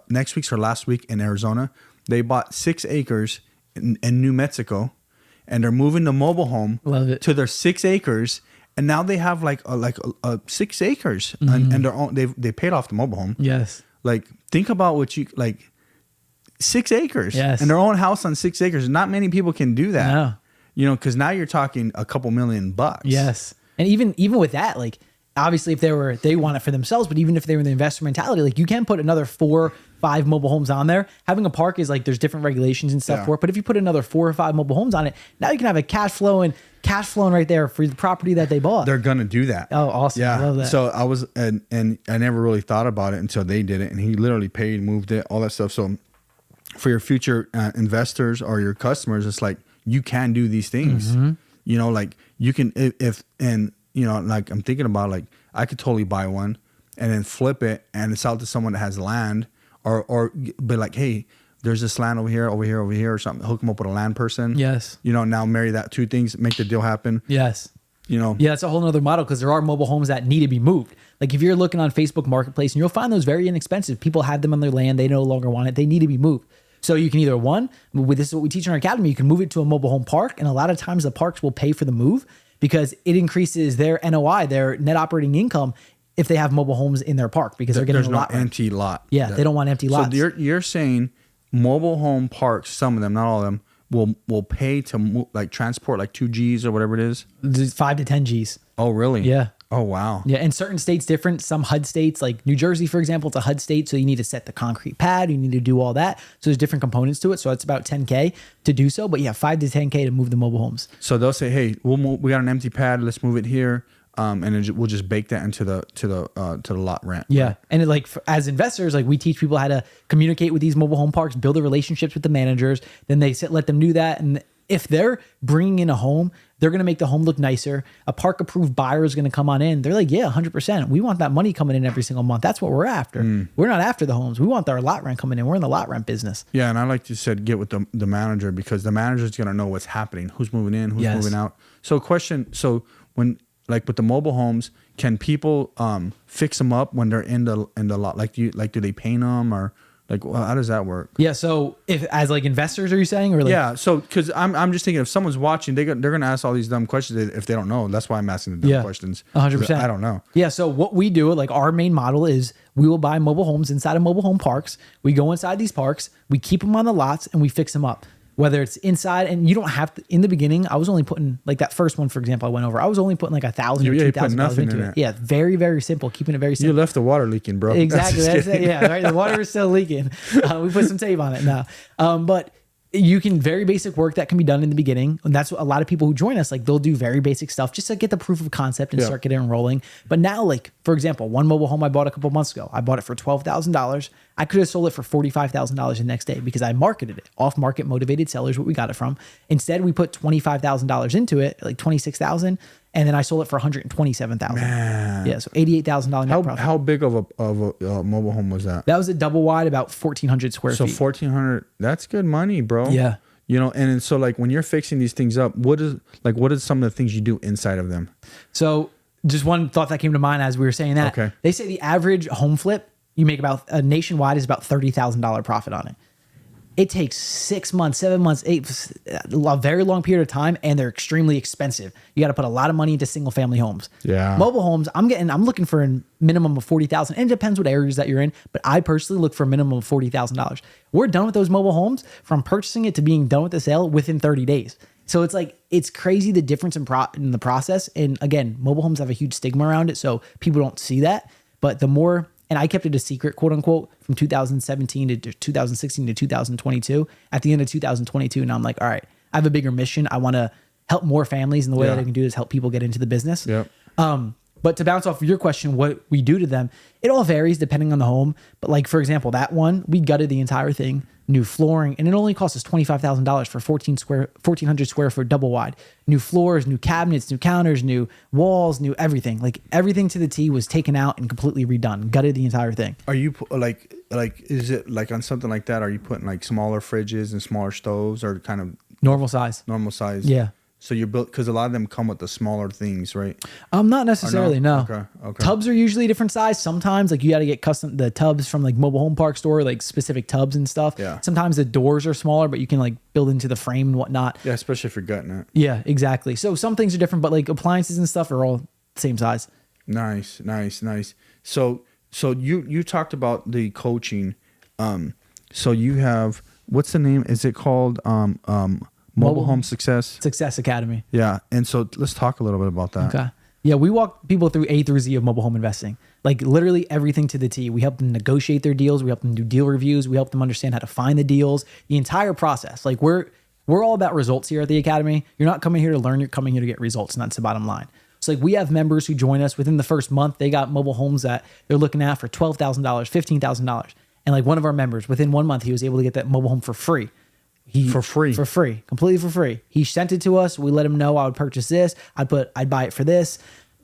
next week's her last week in Arizona. They bought 6 acres in New Mexico, and they're moving the mobile home to their 6 acres. And now they have like 6 acres, and their own. They paid off the mobile home. Yes. Like, think about what you like. 6 acres. Yes. And their own house on 6 acres. Not many people can do that. No. You know, because now you're talking a couple $1,000,000. Yes. And even with that, like, obviously if they want it for themselves, but even if they were in the investor mentality, like, you can put another 4 or 5 mobile homes on there. Having a park is like, there's different regulations and stuff for it. But if you put another 4 or 5 mobile homes on it, now you can have a cash flowing right there for the property that they bought. They're going to do that. Oh, awesome. Yeah. I love that. So I was, and I never really thought about it until they did it. And he literally paid, moved it, all that stuff. So for your future investors or your customers, it's like, you can do these things, you know, like, you can, you know, like, I'm thinking about, like, I could totally buy one and then flip it and it's out to someone that has land, or be like, hey, there's this land over here, or something. Hook them up with a land person. Yes. You know, now marry that 2 things, make the deal happen. Yes. You know. Yeah, it's a whole nother model because there are mobile homes that need to be moved. Like, if you're looking on Facebook Marketplace, and you'll find those very inexpensive. People have them on their land. They no longer want it. They need to be moved. So you can either, this is what we teach in our academy, you can move it to a mobile home park. And a lot of times the parks will pay for the move because it increases their NOI, their net operating income, if they have mobile homes in their park, because they're getting a lot. Empty lot. Yeah, they don't want empty lots. So you're saying mobile home parks, some of them, not all of them, will pay to like transport like 2 Gs or whatever it is? 5 to 10 Gs. Oh, really? Yeah. Oh, wow. Yeah, and certain states different. Some HUD states, like New Jersey, for example, it's a HUD state, so you need to set the concrete pad. You need to do all that. So there's different components to it. So it's about $10K to do so. But yeah, 5 to $10K to move the mobile homes. So they'll say, hey, we got an empty pad. Let's move it here. And then we'll just bake that into the lot rent. Yeah, right? and as investors, like we teach people how to communicate with these mobile home parks, build the relationships with the managers. Then let them do that, and if they're bringing in a home, they're going to make the home look nicer. A park approved buyer is going to come on in. They're like, yeah, 100%. We want that money coming in every single month. That's what we're after. We're not after the homes. We want our lot rent coming in. We're in the lot rent business. Yeah, and I like you said, get with the manager, because the manager's going to know what's happening, who's moving in, who's moving out. So when like with the mobile homes, can people fix them up when they're in the lot? Like do they paint them, or like how does that work? Yeah. So if as like investors, are you saying, or like, yeah? So because I'm just thinking, if someone's watching, they're gonna ask all these dumb questions if they don't know. That's why I'm asking the dumb questions. 100%. I don't know. Yeah. So what we do, like our main model is we will buy mobile homes inside of mobile home parks. We go inside these parks, we keep them on the lots, and we fix them up. Whether it's inside, and you don't have to. In the beginning, I was only putting, like that first one, for example, I went over. I was only putting like $1,000 or $2,000 into it. Yeah, very, very simple. Keeping it very simple. You left the water leaking, bro. Exactly. That's it. Yeah, right. The water is still leaking. We put some tape on it now. But you can very basic work that can be done in the beginning. And that's what a lot of people who join us, like they'll do very basic stuff just to get the proof of concept and start getting rolling. But now, like, for example, one mobile home I bought a couple months ago, I bought it for $12,000. I could have sold it for $45,000 the next day because I marketed it. Off market motivated sellers, what we got it from. Instead, we put $25,000 into it, like $26,000. And then I sold it for $127,000. Yeah, so $88,000 net profit. How big of a mobile home was that? That was a double wide, about 1,400 square feet. So 1,400, that's good money, bro. Yeah. You know, and so like when you're fixing these things up, what is some of the things you do inside of them? So just one thought that came to mind as we were saying that. Okay. They say the average home flip, you make about nationwide is about $30,000 profit on it. It takes 6 months, 7 months, a very long period of time, and they're extremely expensive. You got to put a lot of money into single family homes. Yeah. Mobile homes, I'm looking for a minimum of $40,000. And it depends what areas that you're in, but I personally look for a minimum of $40,000. We're done with those mobile homes from purchasing it to being done with the sale within 30 days. So it's like, it's crazy the difference in the process. And again, mobile homes have a huge stigma around it, so people don't see that. But the more, and I kept it a secret, quote unquote, from 2017 to 2016 to 2022. At the end of 2022, now I'm like, all right, I have a bigger mission. I want to help more families, and the way that I can do it is help people get into the business. Yep. But to bounce off of your question, what we do to them, it all varies depending on the home. But like, for example, that one, we gutted the entire thing, new flooring, and it only cost us $25,000 for 1,400 square foot double wide. New floors, new cabinets, new counters, new walls, new everything. Like everything to the T was taken out and completely redone, gutted the entire thing. Are you like, is it like on something like that? Are you putting like smaller fridges and smaller stoves, or kind of normal size? Normal size. Yeah. So you're built, because a lot of them come with the smaller things, right? Not necessarily, no. Okay. Tubs are usually a different size. Sometimes like you got to get the tubs from like mobile home park store, like specific tubs and stuff. Yeah. Sometimes the doors are smaller, but you can like build into the frame and whatnot. Yeah, especially if you're gutting it. Yeah, exactly. So some things are different, but like appliances and stuff are all the same size. Nice. So you talked about the coaching. So you have, what's the name? Is it called Mobile Home Success Academy. Yeah. And so let's talk a little bit about that. Okay. Yeah, we walk people through A through Z of mobile home investing. Like literally everything to the T. We help them negotiate their deals. We help them do deal reviews. We help them understand how to find the deals. The entire process. Like we're all about results here at the Academy. You're not coming here to learn. You're coming here to get results, and that's the bottom line. So like we have members who join us within the first month. They got mobile homes that they're looking at for $12,000, $15,000. And like one of our members, within 1 month, he was able to get that mobile home for free. For free, completely for free. He sent it to us. We let him know I would purchase this. I'd buy it for this,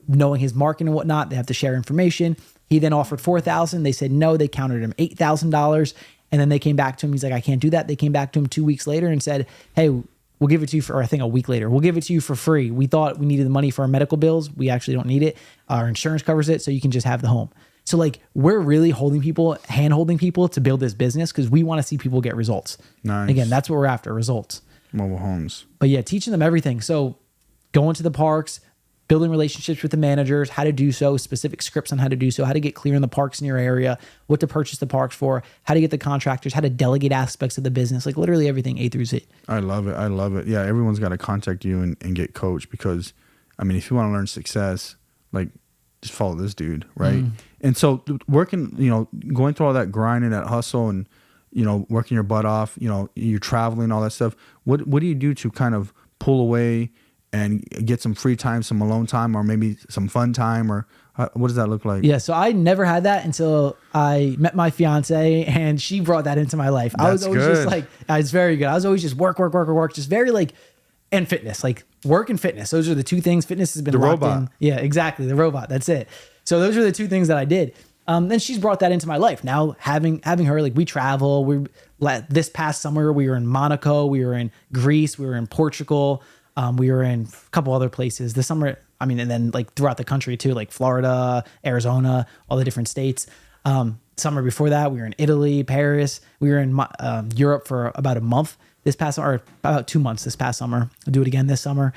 knowing his market and whatnot. They have to share information. He then offered $4,000. They said no. They countered him $8,000, and then they came back to him. He's like, I can't do that. They came back to him 2 weeks later and said, hey, we'll give it to you for, or I think a week later, we'll give it to you for free. We thought we needed the money for our medical bills. We actually don't need it. Our insurance covers it, so you can just have the home. So like we're really hand holding people to build this business because we want to see people get results. Nice. Again, that's what we're after, results. Mobile homes. But yeah, teaching them everything. So going to the parks, building relationships with the managers, how to do so, specific scripts on how to do so, how to get clear in the parks in your area, what to purchase the parks for, how to get the contractors, how to delegate aspects of the business, like literally everything A through Z. I love it. Yeah, everyone's got to contact you and get coached because, I mean, if you want to learn success, like just follow this dude, right? And so working, going through all that grind and that hustle and, working your butt off, you're traveling, all that stuff. What do you do to kind of pull away and get some free time, some alone time, or maybe some fun time, or what does that look like? Yeah, so I never had that until I met my fiance, and she brought that into my life. I was always just like, it's very good. I was always just work, just very like, and fitness, like work and fitness. Those are the two things. Fitness has been the locked robot. in. Yeah, exactly. The robot. That's it. So those are the two things that I did. Then she's brought that into my life. Now having her, like we travel. This past summer we were in Monaco, we were in Greece, we were in Portugal. We were in a couple other places this summer. I mean, and then like throughout the country too, like Florida, Arizona, all the different states. Summer before that, we were in Italy, Paris. We were in Europe for about a month this past, or about 2 months this past summer. I'll do it again this summer.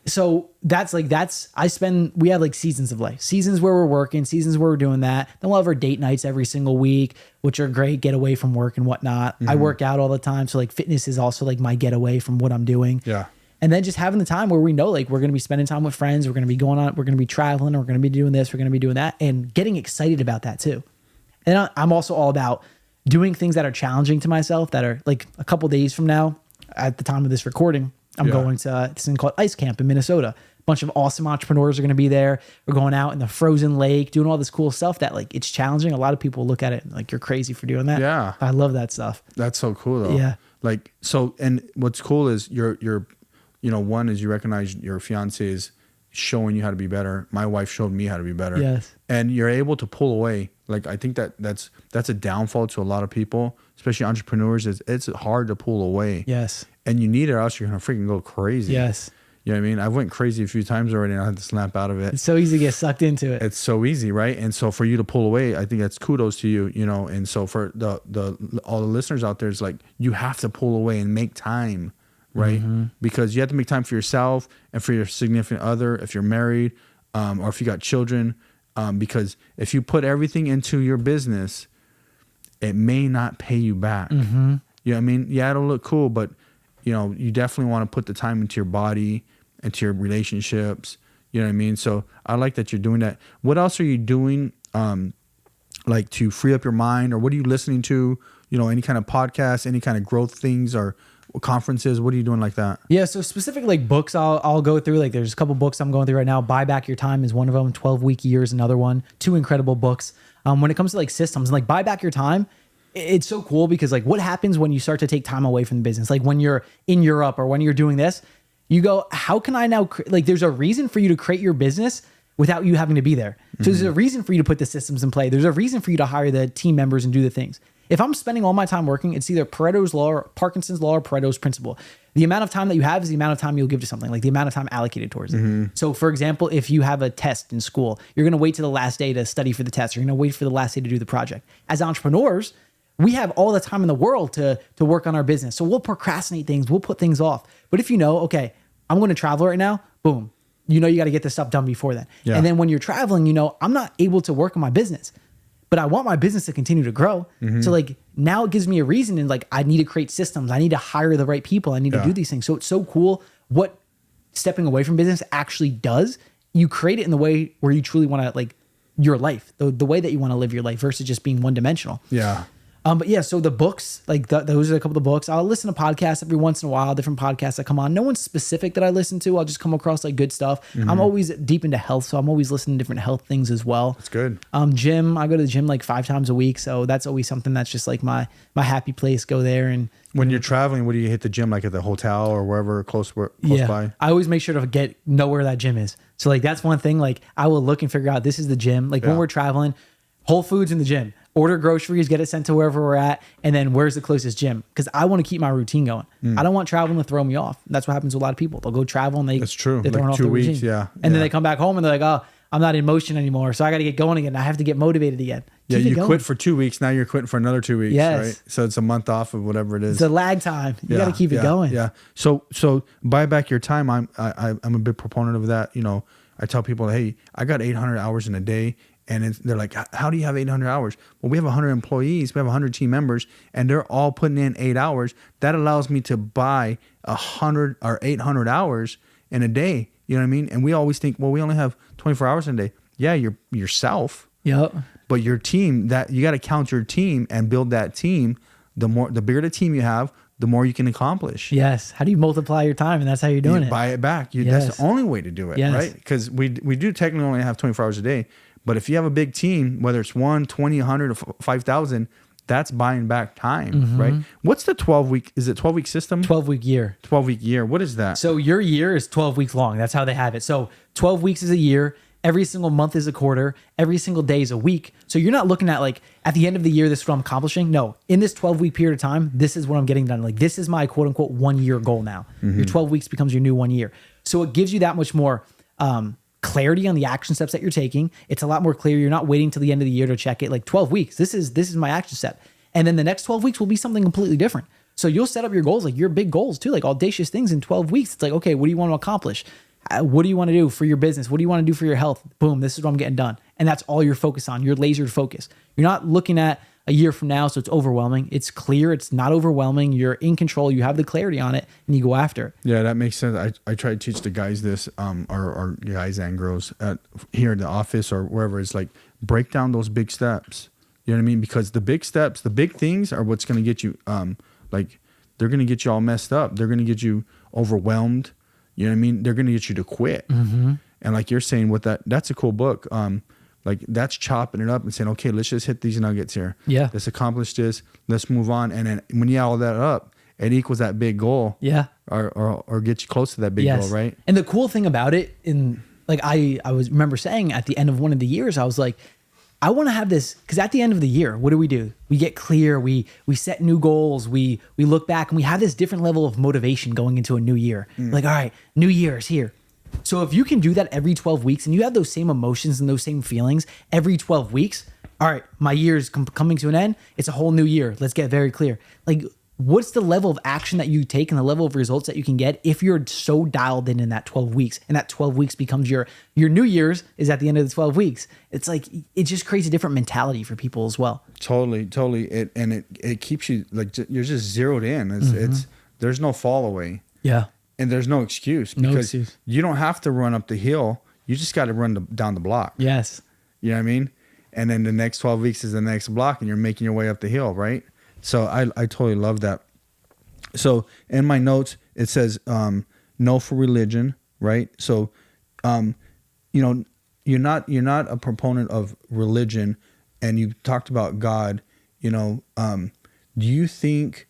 So we have like seasons of life, seasons where we're working, seasons where we're doing that. Then we'll have our date nights every single week, which are great, get away from work and whatnot. I work out all the time. So like fitness is also like my getaway from what I'm doing. Yeah. And then just having the time where we know like we're going to be spending time with friends, we're going to be going on, we're going to be traveling, we're going to be doing this, we're going to be doing that, and getting excited about that too. And I'm also all about doing things that are challenging to myself, that are like a couple days from now, at the time of this recording, I'm going to this thing called Ice Camp in Minnesota. A bunch of awesome entrepreneurs are going to be there. We're going out in the frozen lake, doing all this cool stuff that like it's challenging. A lot of people look at it like you're crazy for doing that. Yeah. I love that stuff. That's so cool though. Yeah. Like, so, and what's cool is you're one is you recognize your fiance is showing you how to be better. My wife showed me how to be better. Yes. And you're able to pull away. Like, I think that's a downfall to a lot of people, especially entrepreneurs, is it's hard to pull away. Yes. And you need it, or else you're going to freaking go crazy. Yes. You know what I mean? I went crazy a few times already and I had to snap out of it. It's so easy to get sucked into it. It's so easy, right? And so for you to pull away, I think that's kudos to you, and so for all the listeners out there, it's like you have to pull away and make time, right? Because you have to make time for yourself and for your significant other, if you're married, or if you got children, because if you put everything into your business, it may not pay you back. You know what I mean? Yeah, it'll look cool, but you definitely want to put the time into your body, into your relationships. You know what I mean? So I like that you're doing that. What else are you doing, like to free up your mind, or what are you listening to? Any kind of podcasts, any kind of growth things, or conferences? What are you doing like that? Yeah, so specific like books I'll go through. Like there's a couple books I'm going through right now. Buy Back Your Time is one of them. 12-Week Year is another one. Two incredible books. When it comes to like systems, and like Buy Back Your Time, it's so cool because like what happens when you start to take time away from the business? Like when you're in Europe or when you're doing this, you go, how can I now, like there's a reason for you to create your business without you having to be there. So there's a reason for you to put the systems in play. There's a reason for you to hire the team members and do the things. If I'm spending all my time working, it's either Pareto's law or Parkinson's law or Pareto's principle. The amount of time that you have is the amount of time you'll give to something, like the amount of time allocated towards it. So for example, if you have a test in school, you're going to wait to the last day to study for the test. You're going to wait for the last day to do the project. As entrepreneurs, we have all the time in the world to work on our business. So we'll procrastinate things. We'll put things off. But if okay, I'm going to travel right now, boom, you got to get this stuff done before then. Yeah. And then when you're traveling, I'm not able to work on my business, but I want my business to continue to grow. So like now it gives me a reason, and like I need to create systems. I need to hire the right people. I need to do these things. So it's so cool what stepping away from business actually does. You create it in the way where you truly want to, like, your life, the way that you want to live your life versus just being one dimensional. Yeah. But yeah, so the books, like those are a couple of the books. I'll listen to podcasts every once in a while, different podcasts that come on. No one's specific that I listen to. I'll just come across like good stuff. I'm always deep into health, so I'm always listening to different health things as well. That's good. Gym, I go to the gym like 5 times a week, so that's always something that's just like my happy place. Go there. And when you're traveling, what do you hit the gym, like at the hotel or wherever close by? I always make sure to know where that gym is. So like that's one thing. Like I will look and figure out this is the gym. Like when we're traveling, Whole Foods in the gym. Order groceries, get it sent to wherever we're at, and then where's the closest gym? Because I want to keep my routine going. I don't want traveling to throw me off. That's what happens to a lot of people. They'll go travel and that's true. They're throwing like off 2 their weeks, routine. And then they come back home and they're like, oh, I'm not in motion anymore, so I got to get going again. I have to get motivated again. Keep you quit for 2 weeks. Now you're quitting for another 2 weeks, right? So it's a month off of whatever it is. It's a lag time. You got to keep it going. Yeah. So buy back your time. I'm a big proponent of that. I tell people, hey, I got 800 hours in a day. And they're like, how do you have 800 hours? Well, we have 100 employees. We have 100 team members, and they're all putting in 8 hours. That allows me to buy 100 or 800 hours in a day. You know what I mean? And we always think, well, we only have 24 hours in a day. Yeah, yourself. Yep. But your team, that you got to count your the and build that team. The bigger the team you have, the more you can accomplish. Yes. How do you multiply your time? And that's how you're doing it. Buy it back. That's the only way to do it, right? Because we do technically only have 24 hours a day. But if you have a big team, whether it's 1, 20, 100, or 5,000, that's buying back time, right? What's the 12-week? Is it 12-week system? 12-week year. 12-week year. What is that? So your year is 12 weeks long. That's how they have it. So 12 weeks is a year. Every single month is a quarter. Every single day is a week. So you're not looking at like at the end of the year, this is what I'm accomplishing. No, in this 12-week period of time, this is what I'm getting done. Like this is my quote unquote 1 year goal now. Your 12 weeks becomes your new 1 year. So it gives you that much more clarity on the action steps that you're taking. It's a lot more clear. You're not waiting till the end of the year to check it. Like 12 weeks, this is my action step. And then the next 12 weeks will be something completely different. So you'll set up your goals, like your big goals too, like audacious things in 12 weeks. It's like, okay, what do you want to accomplish? What do you want to do for your business? What do you want to do for your health? Boom, this is what I'm getting done. And that's all you're focused on. You're lasered focused. You're not looking at a year from now, so it's overwhelming. It's clear. It's not overwhelming. You're in control. You have the clarity on it, and you go after it. Yeah, that makes sense. I try to teach the guys this, our guys and girls here in the office or wherever. It's like, break down those big steps. You know what I mean? Because the big steps, the big things are what's going to get you, like, they're going to get you all messed up. They're going to get you overwhelmed. You know what I mean? They're going to get you to quit. And like you're saying, that's a cool book. Like that's chopping it up and saying, okay, let's just hit these nuggets here. Yeah. Let's accomplish this. Let's move on. And then when you add all that up, it equals that big goal. Yeah. Or get you close to that big goal, right? And the cool thing about it, I remember saying at the end of one of the years, I was like, I want to have this, because at the end of the year, what do? We get clear. We set new goals. We look back and we have this different level of motivation going into a new year. Like, all right, new year is here. So if you can do that every 12 weeks and you have those same emotions and those same feelings every 12 weeks, all right, my year is coming to an end. It's a whole new year. Let's get very clear. Like, what's the level of action that you take and the level of results that you can get if you're so dialed in that 12 weeks and that 12 weeks becomes your New Year's is at the end of the 12 weeks. It's like, it just creates a different mentality for people as well. Totally. It keeps you like, you're just zeroed in. It's there's no fall away. Yeah. And there's no excuse because you don't have to run up the hill. You just got to run down the block. Yes. You know what I mean? And then the next 12 weeks is the next block and you're making your way up the hill, right? So I totally love that. So in my notes, it says, no for religion, right? So, you're not a proponent of religion, and you talked about God, do you think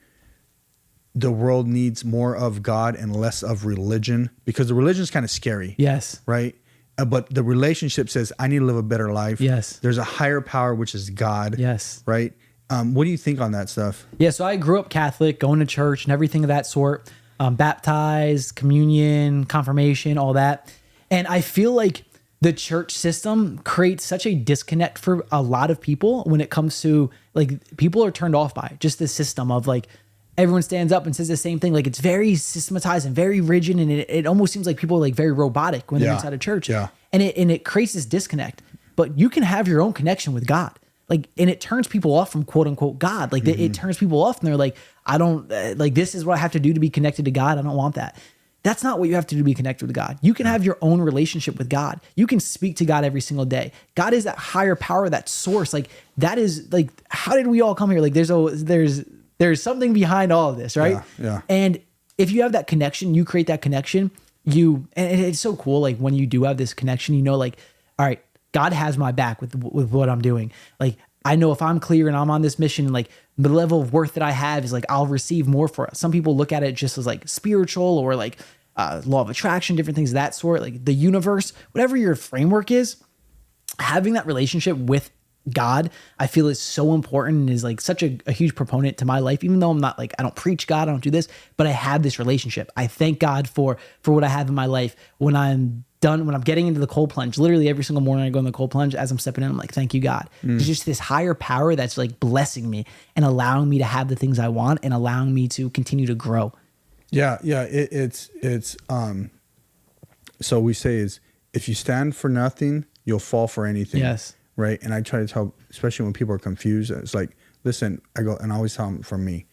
the world needs more of God and less of religion? Because the religion is kind of scary. Yes. Right? But the relationship says, I need to live a better life. Yes. There's a higher power, which is God. Yes. Right? What do you think on that stuff? Yeah, so I grew up Catholic, going to church and everything of that sort, baptized, communion, confirmation, all that. And I feel like the church system creates such a disconnect for a lot of people when it comes to, like, people are turned off by just the system of, like, everyone stands up and says the same thing. Like, it's very systematized and very rigid, and it almost seems like people are, like, very robotic when they're inside a church. Yeah. And it creates this disconnect. But you can have your own connection with God. Like, and it turns people off from quote unquote God. Like, it turns people off, and they're like, I don't like, this is what I have to do to be connected to God. I don't want that. That's not what you have to do to be connected with God. You can have your own relationship with God. You can speak to God every single day. God is that higher power, that source. Like, that is, like, how did we all come here? Like, there's something behind all of this, right? Yeah. And if you have that connection, you create that connection. And it's so cool. Like, when you do have this connection, like, all right, God has my back with what I'm doing. Like, I know if I'm clear and I'm on this mission, like, the level of worth that I have is, like, I'll receive more for it. Some people look at it just as, like, spiritual or, like, law of attraction, different things of that sort, like the universe, whatever your framework is. Having that relationship with God, I feel, is so important and is, like, such a huge proponent to my life, even though I'm not, like, I don't preach God, I don't do this, but I have this relationship. I thank God for what I have in my life. When I'm getting into the cold plunge, literally every single morning I go in the cold plunge, as I'm stepping in, I'm like, thank you, God. There's just this higher power that's, like, blessing me and allowing me to have the things I want and allowing me to continue to grow. Yeah. So we say if you stand for nothing, you'll fall for anything. Yes. Right. And I try to tell, especially when people are confused, it's like, listen, I go, and I always tell them for me,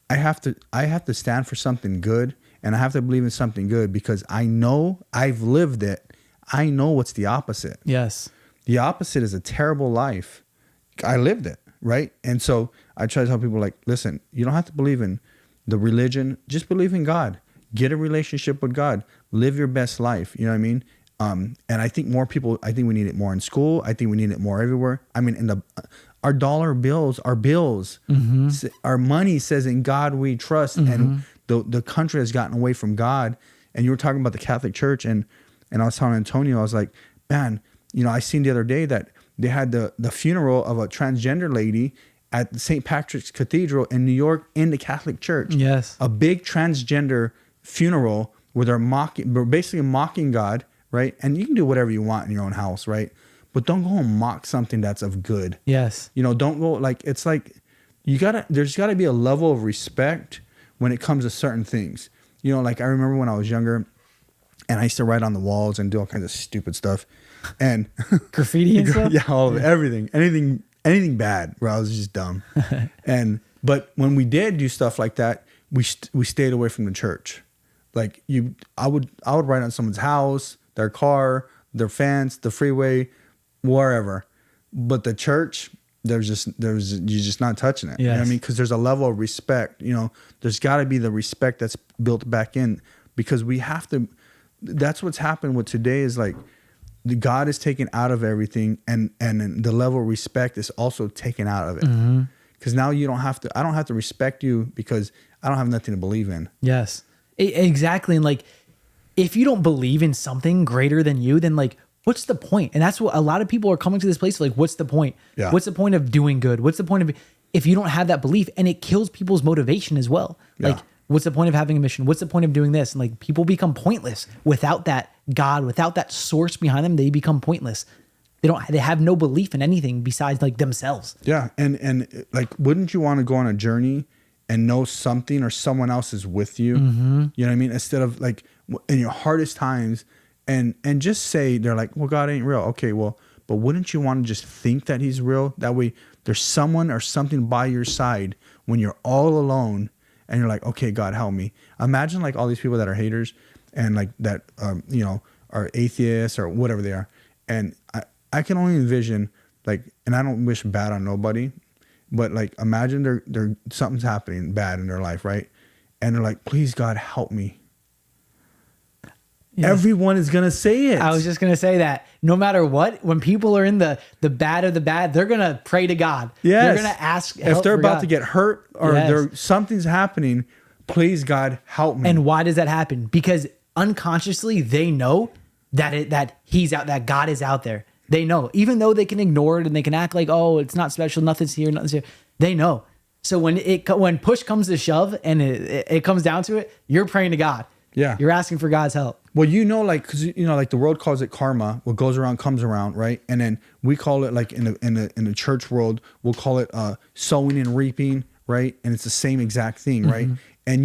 I have to stand for something good, and I have to believe in something good because I know I've lived it. I know what's the opposite. Yes. The opposite is a terrible life. I lived it. Right. And so I try to tell people, like, listen, you don't have to believe in the religion. Just believe in God. Get a relationship with God. Live your best life. You know what I mean? And I think we need it more in school. I think we need it more everywhere. I mean, our dollar bills, our bills, our money says in God we trust. And the country has gotten away from God. And you were talking about the Catholic Church, and I was telling Antonio, I was like, man, I seen the other day that they had the funeral of a transgender lady at St. Patrick's Cathedral in New York in the Catholic Church. Yes. A big transgender funeral where they're basically mocking God, right? And you can do whatever you want in your own house, right? But don't go and mock something that's of good. Yes. Don't go it's like there's gotta be a level of respect when it comes to certain things. Like I remember when I was younger and I used to write on the walls and do all kinds of stupid stuff. And graffiti and stuff? Yeah, all of it, everything. Anything bad where I was just dumb. But when we did do stuff like that, we stayed away from the church. Like I would write on someone's house, their car, their fence, the freeway, wherever. But the church, you're just not touching it. Yes. You know what I mean? Because there's a level of respect. There's got to be the respect that's built back in, because we have to. That's what's happened with today is like the God is taken out of everything, and the level of respect is also taken out of it. Because now I don't have to respect you because I don't have nothing to believe in. Yes, exactly. And like, if you don't believe in something greater than you, then like, what's the point? And that's what a lot of people are coming to this place. Like, what's the point? Yeah. What's the point of doing good? What's the point of, if you don't have that belief? And it kills people's motivation as well. Yeah. Like, what's the point of having a mission? What's the point of doing this? And like, people become pointless without that God, without that source behind them. They become pointless. They have no belief in anything besides like themselves. Yeah. And like, wouldn't you want to go on a journey and know something or someone else is with you? You know what I mean? Instead of like in your hardest times and just say, they're like, well, God ain't real. Okay, well, but wouldn't you want to just think that he's real? That way there's someone or something by your side when you're all alone and you're like, okay, God, help me. Imagine like all these people that are haters and like that, are atheists or whatever they are. And I can only envision like, and I don't wish bad on nobody, but like, imagine they're something's happening bad in their life. Right. And they're like, please God, help me. Yeah. Everyone is going to say it. I was just going to say that no matter what, when people are in the bad of the bad, they're going to pray to God. Yes. They're going to ask help if they're about God. to get hurt or something's happening, please God, help me. And why does that happen? Because unconsciously they know that he's out, that God is out there. They know, even though they can ignore it and they can act like, oh, it's not special. Nothing's here. They know. So when push comes to shove and it comes down to it, you're praying to God. Yeah. You're asking for God's help. Well, like, cause like the world calls it karma. What goes around comes around. Right. And then we call it like in the church world, we'll call it sowing and reaping. Right. And it's the same exact thing. Right. And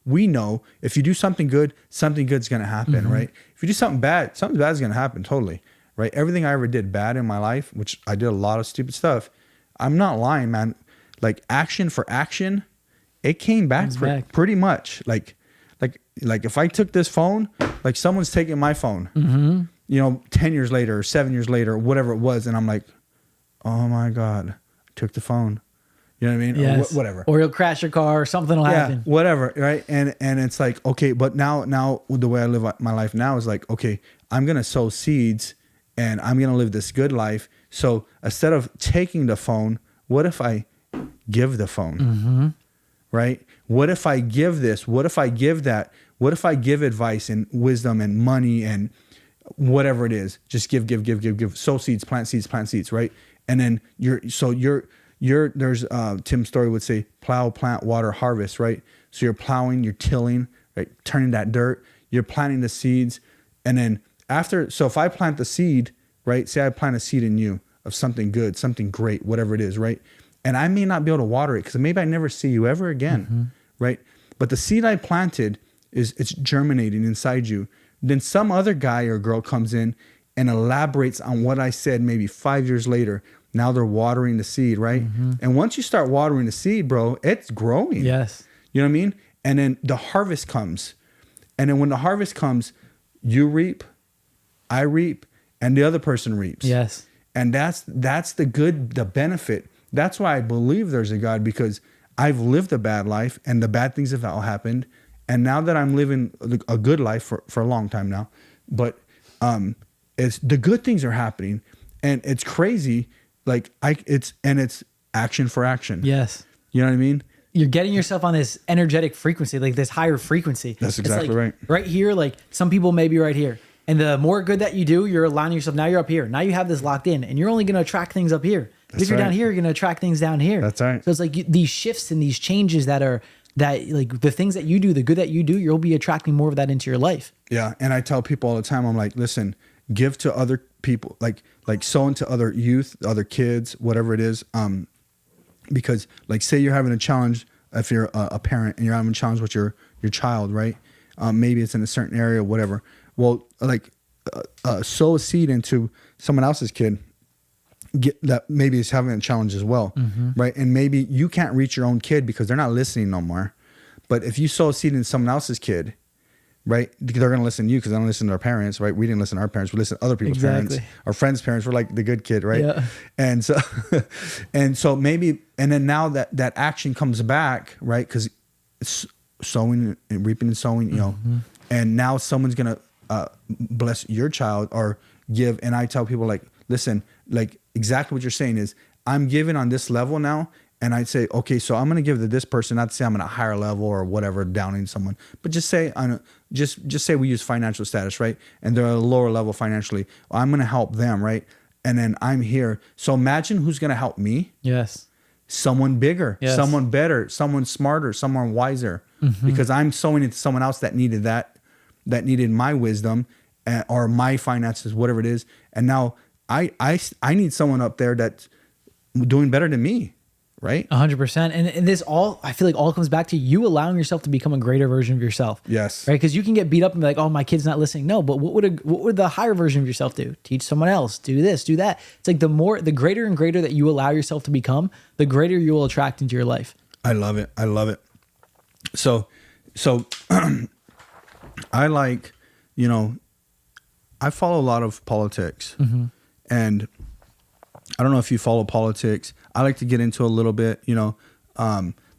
we know if you do something good, something good's going to happen. Right. If you do something bad is going to happen. Totally. Right. Everything I ever did bad in my life, which I did a lot of stupid stuff. I'm not lying, man. Like action for action, it came back pretty much. Like if I took this phone, like someone's taking my phone, 10 years later or 7 years later, whatever it was. And I'm like, oh my God, I took the phone. You know what I mean? Yes. Or whatever. Or you'll crash your car or something will happen. Whatever. Right. And it's like, okay, but now the way I live my life now is like, okay, I'm going to sow seeds and I'm going to live this good life. So instead of taking the phone, what if I give the phone? Right? What if I give this? What if I give that? What if I give advice and wisdom and money and whatever it is? Just give. Sow seeds, plant seeds, right? And then there's Tim's story would say plow, plant, water, harvest, right? So you're plowing, you're tilling, right? Turning that dirt, you're planting the seeds. And then so if I plant the seed, right? Say I plant a seed in you of something good, something great, whatever it is, right? And I may not be able to water it because maybe I never see you ever again, right? But the seed I planted it's germinating inside you, Then some other guy or girl comes in and elaborates on what I said maybe 5 years later. Now they're watering the seed, right? And once you start watering the seed, bro, it's growing. Yes. You know what I mean? And then the harvest comes. And then when the harvest comes, you reap, I reap, and the other person reaps. Yes. And that's the benefit. That's why I believe there's a God, because I've lived a bad life and the bad things have all happened. And now that I'm living a good life for a long time now, but it's the good things are happening, and it's crazy. Like it's action for action. Yes. You know what I mean? You're getting yourself on this energetic frequency, like this higher frequency. That's exactly like right. Right here, like some people may be right here. And the more good that you do, you're aligning yourself. Now you're up here. Now you have this locked in, and you're only going to attract things up here. If you're down here, you're going to attract things down here. That's right. So it's like these shifts and these changes that like the things that you do, the good that you do, you'll be attracting more of that into your life. Yeah. And I tell people all the time, I'm like, listen, give to other people, like sow into other youth, other kids, whatever it is. Because like, say you're having a challenge, if you're a parent and you're having a challenge with your child, right? Maybe it's in a certain area, whatever. Well, like sow a seed into someone else's kid that maybe is having a challenge as well, right? And maybe you can't reach your own kid because they're not listening no more. But if you sow a seed in someone else's kid, right, they're going to listen to you because they don't listen to our parents, right? We didn't listen to our parents. We listen to other people's parents. Our friends' parents were like the good kid, right? Yeah. And so, and so maybe, and then now that action comes back, right? Because it's sowing and reaping and sowing, you know, and now someone's going to bless your child or give. And I tell people, like, listen, like exactly what you're saying is, I'm giving on this level now. And I'd say, okay, so I'm going to give to this person, not to say I'm on a higher level or whatever, downing someone, but just say, just say we use financial status, right? And they're at a lower level financially. I'm going to help them, right? And then I'm here. So imagine who's going to help me. Yes. Someone bigger, someone better, someone smarter, someone wiser, because I'm sowing into someone else that needed that needed my wisdom or my finances, whatever it is. And now I need someone up there that's doing better than me. Right. 100%. And this all, I feel like all comes back to you allowing yourself to become a greater version of yourself. Yes. Right. Because you can get beat up and be like, oh, my kid's not listening. No, but what would the higher version of yourself do? Teach someone else, do this, do that. It's like the greater and greater that you allow yourself to become, the greater you will attract into your life. I love it. I love it. So I like, you know, I follow a lot of politics, and I don't know if you follow politics. I like to get into a little bit, you know,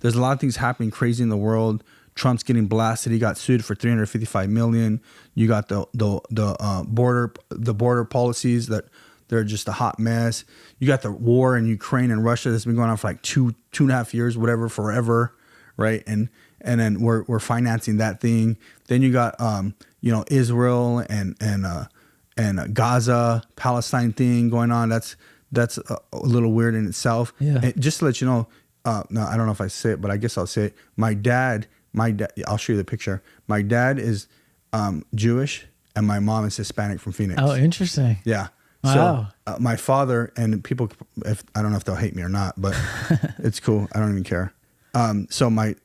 there's a lot of things happening crazy in the world. Trump's getting blasted. He got sued for $355 million. You got the border policies that they're just a hot mess. You got the war in Ukraine and Russia that's been going on for like two and a half years, whatever, forever. Right. And then we're financing that thing. Then you got, you know, Israel and Gaza, Palestine thing going on. That's a little weird in itself. Yeah. And just to let you know, no, I don't know if I say it, but I guess I'll say it. My dad, I'll show you the picture. My dad is Jewish and my mom is Hispanic from Phoenix. Oh, interesting. Yeah. Wow. So my father, and people, I don't know if they'll hate me or not, but it's cool. I don't even care. So my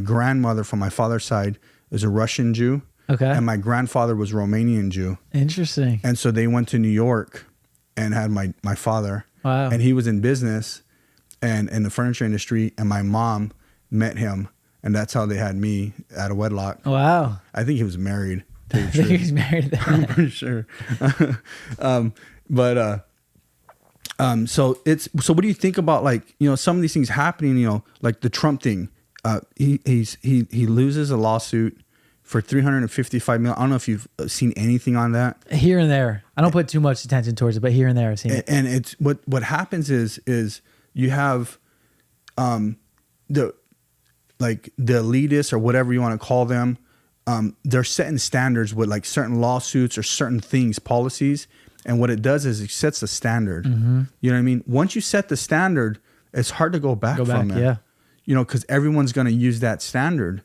grandmother from my father's side is a Russian Jew. Okay. And my grandfather was Romanian Jew. Interesting. And so they went to New York and had my father. Wow. And he was in business and in the furniture industry, and my mom met him, and that's how they had me out of wedlock. Wow. I think he was married. I think he was married then. I'm pretty sure. So what do you think about, like, you know, some of these things happening, you know, like the Trump thing? He loses a lawsuit for $355 million. I don't know if you've seen anything on that. Here and there. I don't put too much attention towards it, but here and there I've seen it. And it's what happens is you have the elitists or whatever you want to call them. They're setting standards with like certain lawsuits or certain things, policies. And what it does is it sets the standard. You know what I mean? Once you set the standard, it's hard to go back from it. Yeah. You know, because everyone's going to use that standard.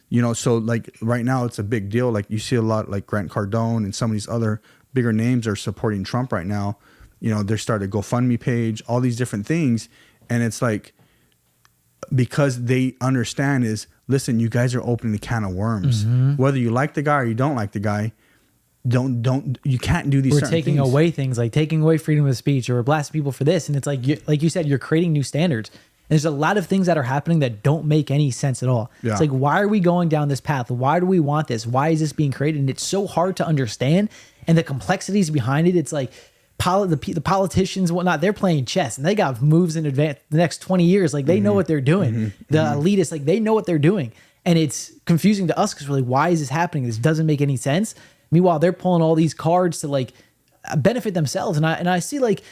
You know, so like right now it's a big deal. Like you see a lot like Grant Cardone and some of these other bigger names are supporting Trump right now. You know, they started a GoFundMe page, all these different things. And it's like, because they understand is, listen, you guys are opening a can of worms. Whether you like the guy or you don't like the guy, you can't do these. We're certain taking things. away things, like taking away freedom of speech, or we're blasting people for this. And it's like you said, you're creating new standards. And there's a lot of things that are happening that don't make any sense at all. Yeah. It's like, why are we going down this path? Why do we want this? Why is this being created? And it's so hard to understand. And the complexities behind it, it's like the politicians and whatnot, they're playing chess and they got moves in advance the next 20 years. Like they know what they're doing. The elitists, like they know what they're doing. And it's confusing to us because we're like, why is this happening? This doesn't make any sense. Meanwhile, they're pulling all these cards to like benefit themselves. And I see like,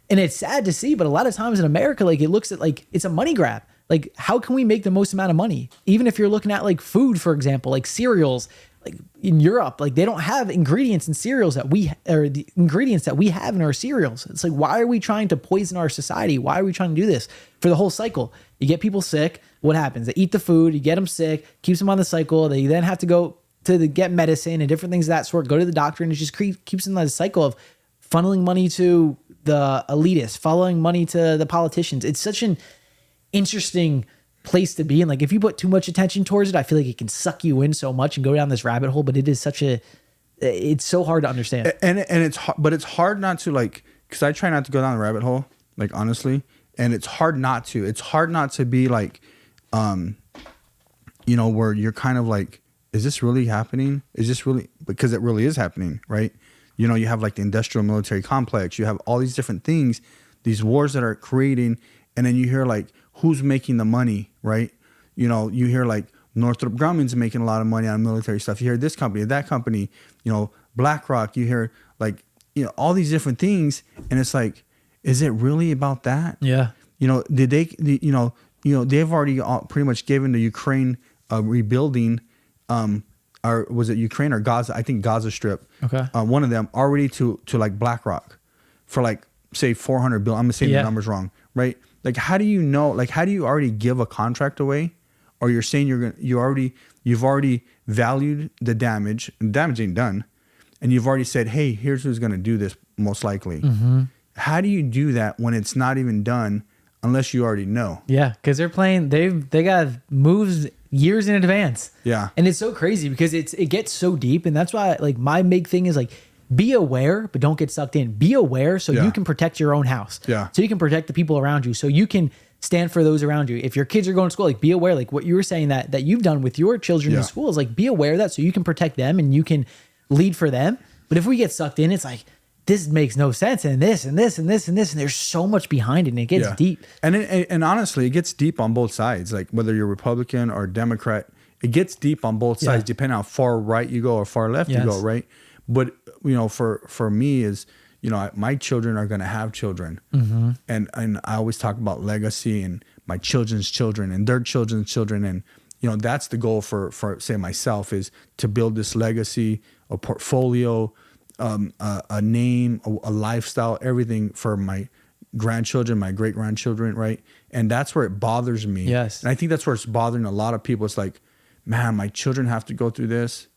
and it's sad to see, but a lot of times in America, like it looks at like it's a money grab. Like how can we make the most amount of money? Even if you're looking at like food, for example, like cereals, like in Europe, like they don't have ingredients in cereals or the ingredients that we have in our cereals. It's like, why are we trying to poison our society? Why are we trying to do this for the whole cycle? You get people sick. What happens? They eat the food, you get them sick, keeps them on the cycle. They then have to go to get medicine and different things of that sort, go to the doctor, and it just keeps them in the cycle of funneling money to the elitists, following money to the politicians. It's such an interesting place to be in. Like if you put too much attention towards it, I feel like it can suck you in so much and go down this rabbit hole, but it is it's so hard to understand. And it's hard not to like, cause I try not to go down the rabbit hole, like honestly, and it's hard not to be like, where you're kind of like, is this really happening? Is this really, because it really is happening, right? You have like the industrial military complex, you have all these different things, these wars that are creating, and then you hear like, who's making the money, right? You hear like Northrop Grumman's making a lot of money on military stuff. You hear this company, that company, BlackRock, you hear like, all these different things. And it's like, is it really about that? Yeah. Did they, they've already pretty much given the Ukraine rebuilding, or was it Ukraine or Gaza? I think Gaza Strip. Okay. One of them already to like BlackRock for like, say 400 billion. I'm gonna say the numbers wrong, right? Like, how do you know? Like, how do you already give a contract away, or you're saying you've already valued the damage, and damage ain't done, and you've already said, hey, here's who's gonna do this most likely. Mm-hmm. How do you do that when it's not even done, unless you already know? Yeah, because they're playing. They got moves years in advance. Yeah, and it's so crazy because it gets so deep, and that's why like my big thing is like, be aware, but don't get sucked in. Be aware so you can protect your own house. Yeah. So you can protect the people around you. So you can stand for those around you. If your kids are going to school, like be aware, like what you were saying that you've done with your children in school is like, be aware of that so you can protect them and you can lead for them. But if we get sucked in, it's like, this makes no sense. And this and this and this and this. And there's so much behind it and it gets deep. And honestly, it gets deep on both sides. Like whether you're Republican or Democrat, it gets deep on both sides, depending on how far right you go or far left you go, right? But for me is, my children are going to have children, and I always talk about legacy and my children's children and their children's children, and that's the goal for say myself, is to build this legacy, a portfolio, a name, a lifestyle, everything for my grandchildren, my great grandchildren, right? And that's where it bothers me. Yes, and I think that's where it's bothering a lot of people. It's like, man, my children have to go through this.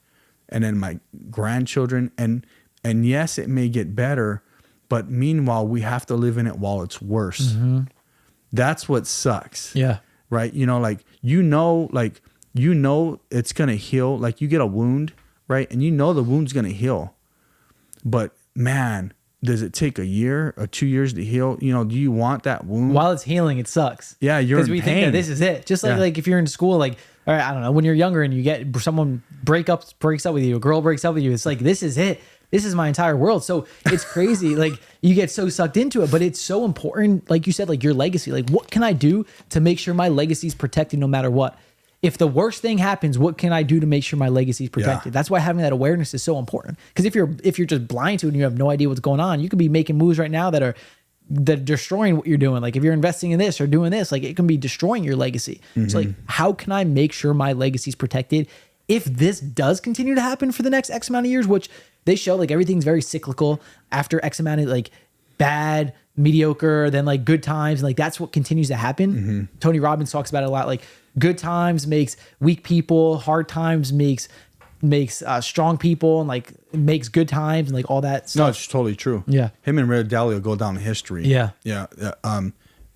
And then my grandchildren, and yes, it may get better, but meanwhile, we have to live in it while it's worse. Mm-hmm. That's what sucks. Yeah. Right. It's going to heal. Like you get a wound, right? And the wound's going to heal. But man, does it take a year or 2 years to heal? Do you want that wound? While it's healing, it sucks. Yeah. You're in pain. Because we think that this is it. Just like if you're in school, like, all right, I don't know, when you're younger and you get someone breaks up with you, a girl breaks up with you, it's like, this is it. This is my entire world. So it's crazy. Like you get so sucked into it, but it's so important. Like you said, like your legacy, like what can I do to make sure my legacy is protected no matter what? If the worst thing happens, what can I do to make sure my legacy is protected? That's why having that awareness is so important. Because if you're just blind to it and you have no idea what's going on, you could be making moves right now that are destroying what you're doing. Like if you're investing in this or doing this, like it can be destroying your legacy. Mm-hmm. So like, how can I make sure my legacy is protected if this does continue to happen for the next X amount of years, which they show like everything's very cyclical after X amount of like bad, mediocre, then like good times. And like, that's what continues to happen. Mm-hmm. Tony Robbins talks about it a lot. Like good times makes weak people, hard times makes strong people, and like makes good times and like all that stuff. No, it's totally true. Yeah. Him and Ray Dalio go down in history. Yeah. Yeah.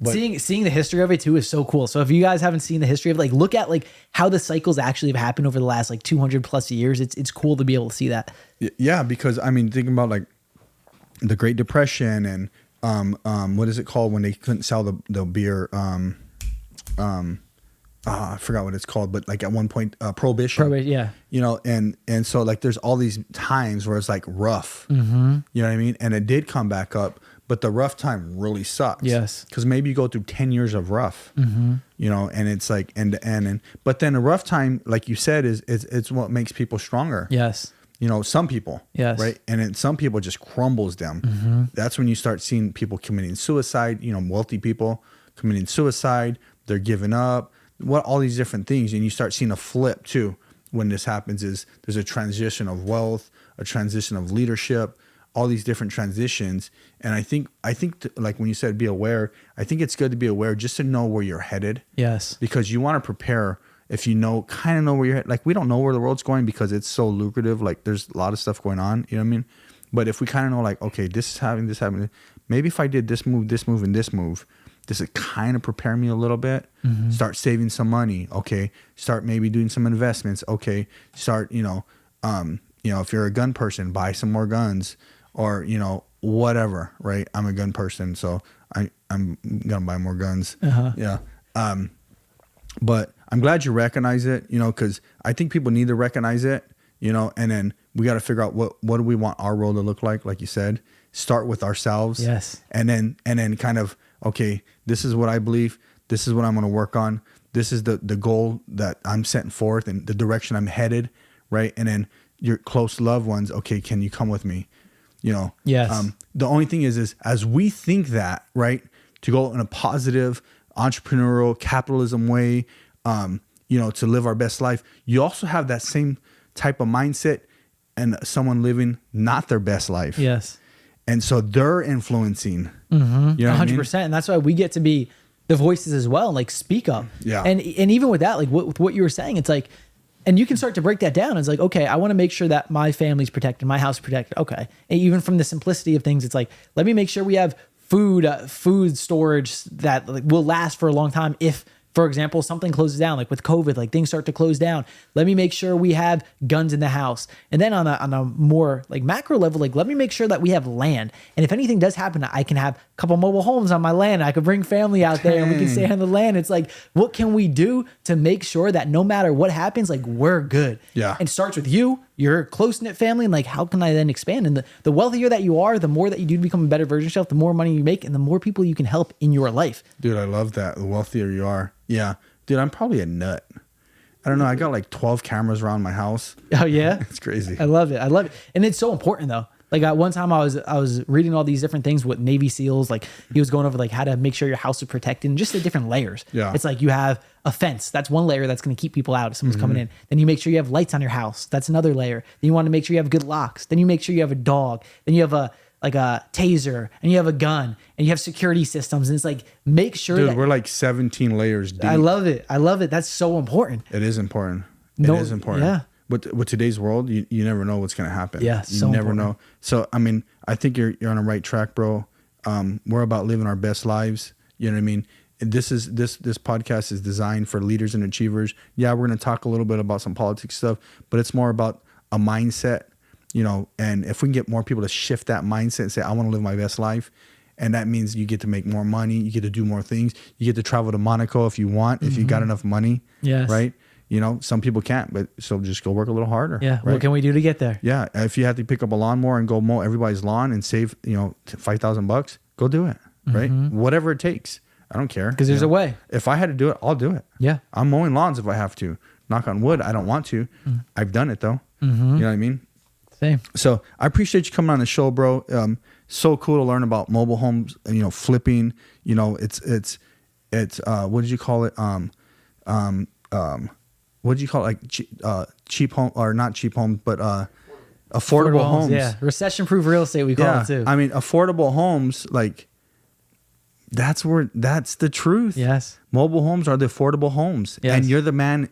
But seeing the history of it too is so cool. So if you guys haven't seen the history of it, like look at like how the cycles actually have happened over the last like 200 plus years. It's cool to be able to see that. yeah, because I mean, thinking about like the Great Depression and what is it called when they couldn't sell the beer? I forgot what it's called, but like at one point, prohibition. Yeah. You know, and so like there's all these times where it's like rough. Mm-hmm. You know what I mean? And it did come back up, but the rough time really sucks. Yes. Because maybe you go through 10 years of rough. Mm-hmm. You know, and it's like end to end. But then a rough time, like you said, it's what makes people stronger. Yes. You know, some people, Yes. right? And then some people just crumbles them. Mm-hmm. That's when you start seeing people committing suicide, you know, wealthy people committing suicide, they're giving up, all these different things. And you start seeing a flip too. When this happens is there's a transition of wealth, a transition of leadership, all these different transitions. And I think like when you said be aware, I think it's good to be aware just to know where you're headed. Yes. Because you want to prepare. If you kind of know where you're at, like we don't know where the world's going because it's so lucrative. Like there's a lot of stuff going on, you know what I mean? But if we kind of know like, okay, this is happening, maybe if I did this move, and this move, this would kind of prepare me a little bit. Mm-hmm. Start saving some money. Okay. Start maybe doing some investments. Okay. Start, if you're a gun person, buy some more guns or, whatever, right? I'm a gun person. So I'm going to buy more guns. Uh-huh. Yeah. But I'm glad you recognize it, because I think people need to recognize it, and then we got to figure out what do we want our role to look like you said. Start with ourselves. Yes. And then kind of, okay, this is what I believe. This is what I'm going to work on. This is the goal that I'm setting forth and the direction I'm headed, right? And then your close loved ones, okay, can you come with me? Yes. The only thing is as we think that, right, to go in a positive entrepreneurial capitalism way, to live our best life, you also have that same type of mindset and someone living not their best life. Yes. And so they're influencing. Mm-hmm. You know 100%. And that's why we get to be the voices as well, like speak up. Yeah. And even with that, like what you were saying, it's like, and you can start to break that down. It's like, okay, I want to make sure that my family's protected, my house is protected. Okay. And even from the simplicity of things, it's like, let me make sure we have food storage that like, will last for a long time. If, for example, something closes down, like with COVID, like things start to close down. Let me make sure we have guns in the house. And then on a more like macro level, like let me make sure that we have land. And if anything does happen, I can have a couple mobile homes on my land. I could bring family out there and we can stay on the land. It's like, what can we do to make sure that no matter what happens, like we're good? Yeah. And it starts with you, your close-knit family, and like how can I then expand? And the wealthier that you are, the more that you do become a better version of yourself, the more money you make and the more people you can help in your life. Dude, I love that. The wealthier you are. Yeah. Dude, I'm probably a nut. I don't know. I got like 12 cameras around my house. Oh yeah. It's crazy. I love it. And it's so important though. Like at one time I was reading all these different things with Navy SEALs. Like he was going over like how to make sure your house is protected and just the different layers. Yeah. It's like you have a fence. That's one layer that's going to keep people out if someone's coming in. Then you make sure you have lights on your house. That's another layer. Then you want to make sure you have good locks. Then you make sure you have a dog. Then you have a taser and you have a gun and you have security systems. And it's like, make sure Dude, that we're like 17 layers deep. I love it. That's so important. It is important. No, it is important. yeah. With today's world, you never know what's going to happen. Yeah, you so never important. know. So, I mean, I think you're on the right track, bro. We're about living our best lives. You know what I mean? And this podcast is designed for leaders and achievers. Yeah, we're going to talk a little bit about some politics stuff, but it's more about a mindset, and if we can get more people to shift that mindset and say, I want to live my best life. And that means you get to make more money. You get to do more things. You get to travel to Monaco if you want, if you got enough money. Yes. Right. Some people can't, but so just go work a little harder. Yeah. Right? What can we do to get there? Yeah. If you have to pick up a lawnmower and go mow everybody's lawn and save, $5,000, go do it. Right. Whatever it takes. I don't care. Because there's a way. If I had to do it, I'll do it. Yeah. I'm mowing lawns if I have to. Knock on wood. I don't want to. I've done it though. You know what I mean? Same. So I appreciate you coming on the show, bro. So cool to learn about mobile homes, flipping, it's what did you call it? What did you call it? Like cheap home, or not cheap homes, but affordable homes. Yeah. Recession-proof real estate, we call it too. I mean, affordable homes, like that's the truth. Yes. Mobile homes are the affordable homes. Yes. And you're the man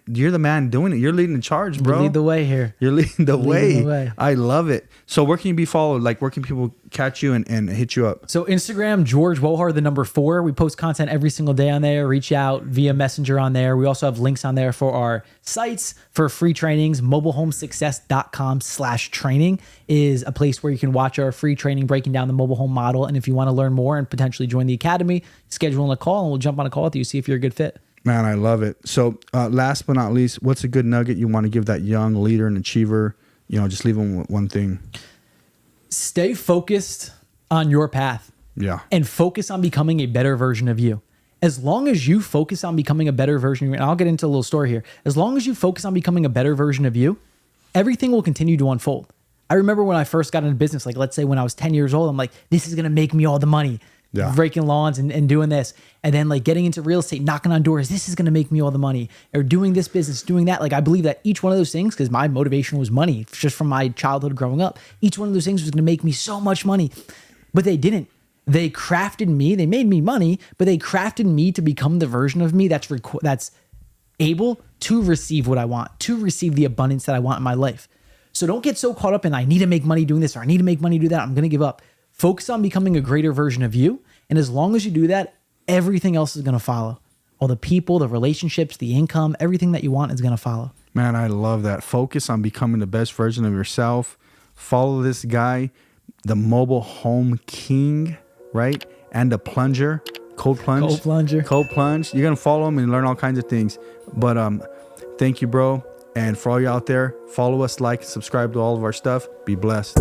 doing it. You're leading the charge, bro. You lead the way here. You're leading the Leading way. the way. I love it. So where can you be followed? Like, where can people catch you and hit you up? So Instagram, George Wohar, the number 4. We post content every single day on there. Reach out via Messenger on there. We also have links on there for our sites for free trainings. mobilehomesuccess.com/training is a place where you can watch our free training breaking down the mobile home model. And if you want to learn more and potentially join the academy, schedule a call and we'll jump on a call with you, see if you're a good fit. Man, I love it. So last but not least, what's a good nugget you want to give that young leader and achiever? Just leave them with one thing. Stay focused on your path. Yeah. And focus on becoming a better version of you. As long as you focus on becoming a better version of you, and I'll get into a little story here. As long as you focus on becoming a better version of you, everything will continue to unfold. I remember when I first got into business, like let's say when I was 10 years old, I'm like, this is going to make me all the money. Yeah. Breaking lawns and doing this. And then like getting into real estate, knocking on doors, this is going to make me all the money. Or doing this business, doing that. Like I believe that each one of those things, because my motivation was money just from my childhood growing up, each one of those things was going to make me so much money. But they didn't. They crafted me. They made me money, but they crafted me to become the version of me that's able to receive what I want, to receive the abundance that I want in my life. So don't get so caught up in I need to make money doing this or I need to make money do that. I'm going to give up. Focus on becoming a greater version of you. And as long as you do that, everything else is going to follow. All the people, the relationships, the income, everything that you want is going to follow. Man, I love that. Focus on becoming the best version of yourself. Follow this guy, the mobile home king, right? And the plunger, cold plunge. Cold plunge. You're going to follow him and learn all kinds of things. But thank you, bro. And for all you out there, follow us, like, subscribe to all of our stuff. Be blessed.